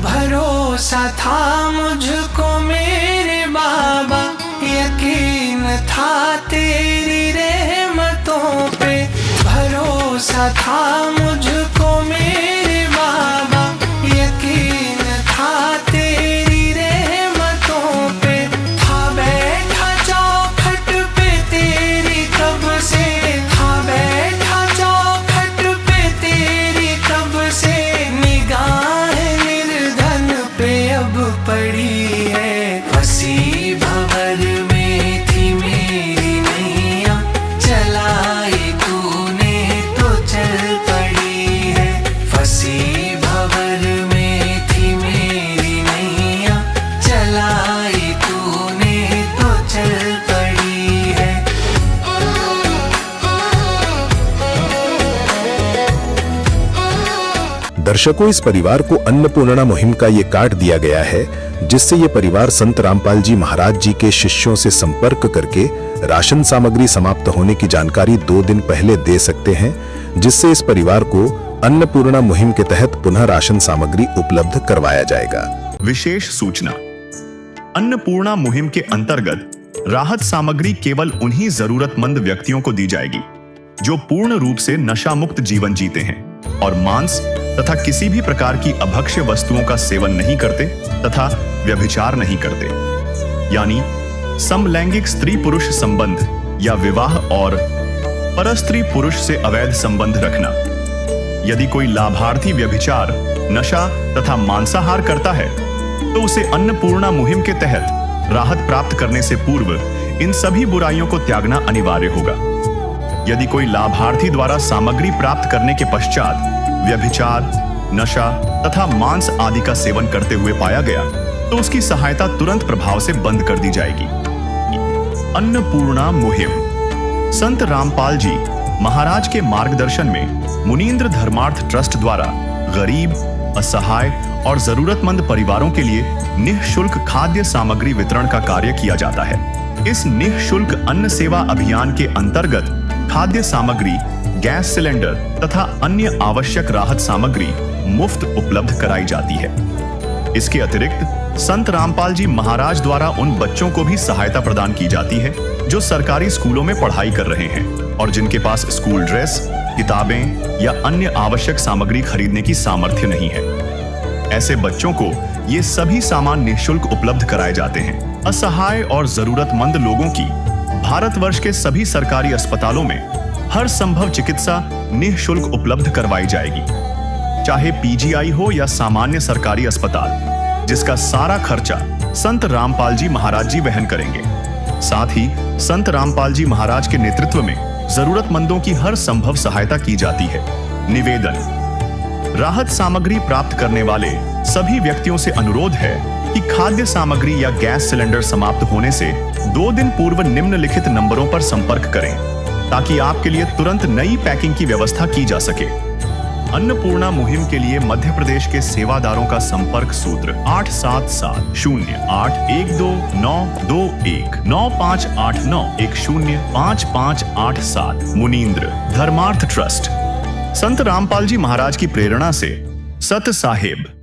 भरोसा था मुझको मेरे बाबा, यकीन था तेरी रहमतों पे। भरोसा था मुझको मेरे बाबा, यकीन था तेरी रहमतों पे। था बैठा चौखट पे तेरी कब से, था बैठा चौखट पे तेरी कब से। निगाह निर्धन पे अब पड़ी है। फंसी भंवर में थी मेरी नैया, चलाई तूने तो चल पड़ी है। फंसी भंवर में थी मेरी नैया, चलाई तूने तो चल पड़ी है। दर्शकों, इस परिवार को अन्नपूर्णा मुहिम का ये कार्ड दिया गया है, जिससे ये परिवार संत रामपाल जी महाराज जी के शिष्यों से संपर्क करके राशन सामग्री समाप्त होने की जानकारी 2 दिन पहले दे सकते हैं, जिससे इस परिवार को अन्नपूर्णा मुहिम के तहत पुनः राशन सामग्री उपलब्ध करवाया जाएगा। विशेष सूचना, अन्नपूर्णा मुहिम के अंतर्गत राहत सामग्री केवल उन्हीं जरूरतमंद व्यक्तियों को दी जाएगी जो पूर्ण रूप से नशा मुक्त जीवन जीते हैं और मांस तथा किसी भी प्रकार की अभक्ष्य वस्तुओं का सेवन नहीं करते तथा व्यभिचार नहीं करते, यानी समलैंगिक स्त्री पुरुष संबंध या विवाह और परस्त्री पुरुष से अवैध संबंध रखना। यदि कोई लाभार्थी व्यभिचार, नशा तथा मांसाहार करता है तो उसे अन्नपूर्णा मुहिम के तहत राहत प्राप्त करने से पूर्व इन सभी बुराइयों को त्यागना अनिवार्य होगा। यदि कोई लाभार्थी द्वारा सामग्री प्राप्त करने के पश्चात व्यभिचार, नशा तथा मांस आदि का सेवन करते हुए पाया गया तो उसकी सहायता तुरंत प्रभाव से बंद कर दी जाएगी। अन्नपूर्णा मुहिम संत रामपाल जी महाराज के मार्गदर्शन में मुनीन्द्र धर्मार्थ ट्रस्ट द्वारा गरीब, असहाय और जरूरतमंद परिवारों के लिए निःशुल्क खाद्य सामग्री वितरण का कार्य किया जाता है। इस निःशुल्क अन्न सेवा अभियान के अंतर्गत खाद्य सामग्री, गैस सिलेंडर तथा अन्य आवश्यक राहत सामग्री मुफ्त उपलब्ध कराई जाती है। इसके अतिरिक्त संत रामपाल जी महाराज द्वारा उन बच्चों को भी सहायता प्रदान की जाती है जो सरकारी स्कूलों में पढ़ाई कर रहे हैं और जिनके पास स्कूल ड्रेस, किताबें या अन्य आवश्यक सामग्री खरीदने की सामर्थ्य नहीं है। ऐसे बच्चों को ये सभी सामान निःशुल्क उपलब्ध कराए जाते हैं। असहाय और जरूरतमंद लोगों की भारतवर्ष के सभी सरकारी अस्पतालों में हर संभव चिकित्सा निःशुल्क उपलब्ध करवाई जाएगी, चाहे पीजीआई हो या सामान्य सरकारी अस्पताल, जिसका सारा खर्चा संत रामपाल जी महाराज जी वहन करेंगे। साथ ही संत रामपाल जी महाराज के नेतृत्व में जरूरतमंदों की हर संभव सहायता की जाती है। निवेदन, राहत सामग्री प्राप्त करने वाले सभी व्यक्तियों से अनुरोध है कि खाद्य सामग्री या गैस सिलेंडर समाप्त होने से 2 दिन पूर्व निम्नलिखित नंबरों पर संपर्क करें ताकि आपके लिए तुरंत नई पैकिंग की व्यवस्था की जा सके। अन्नपूर्णा मुहिम के लिए मध्य प्रदेश के सेवादारों का संपर्क सूत्र 877-0812-9589-105587। मुनींद्र धर्मार्थ ट्रस्ट। संत रामपाल जी महाराज की प्रेरणा से सत साहेब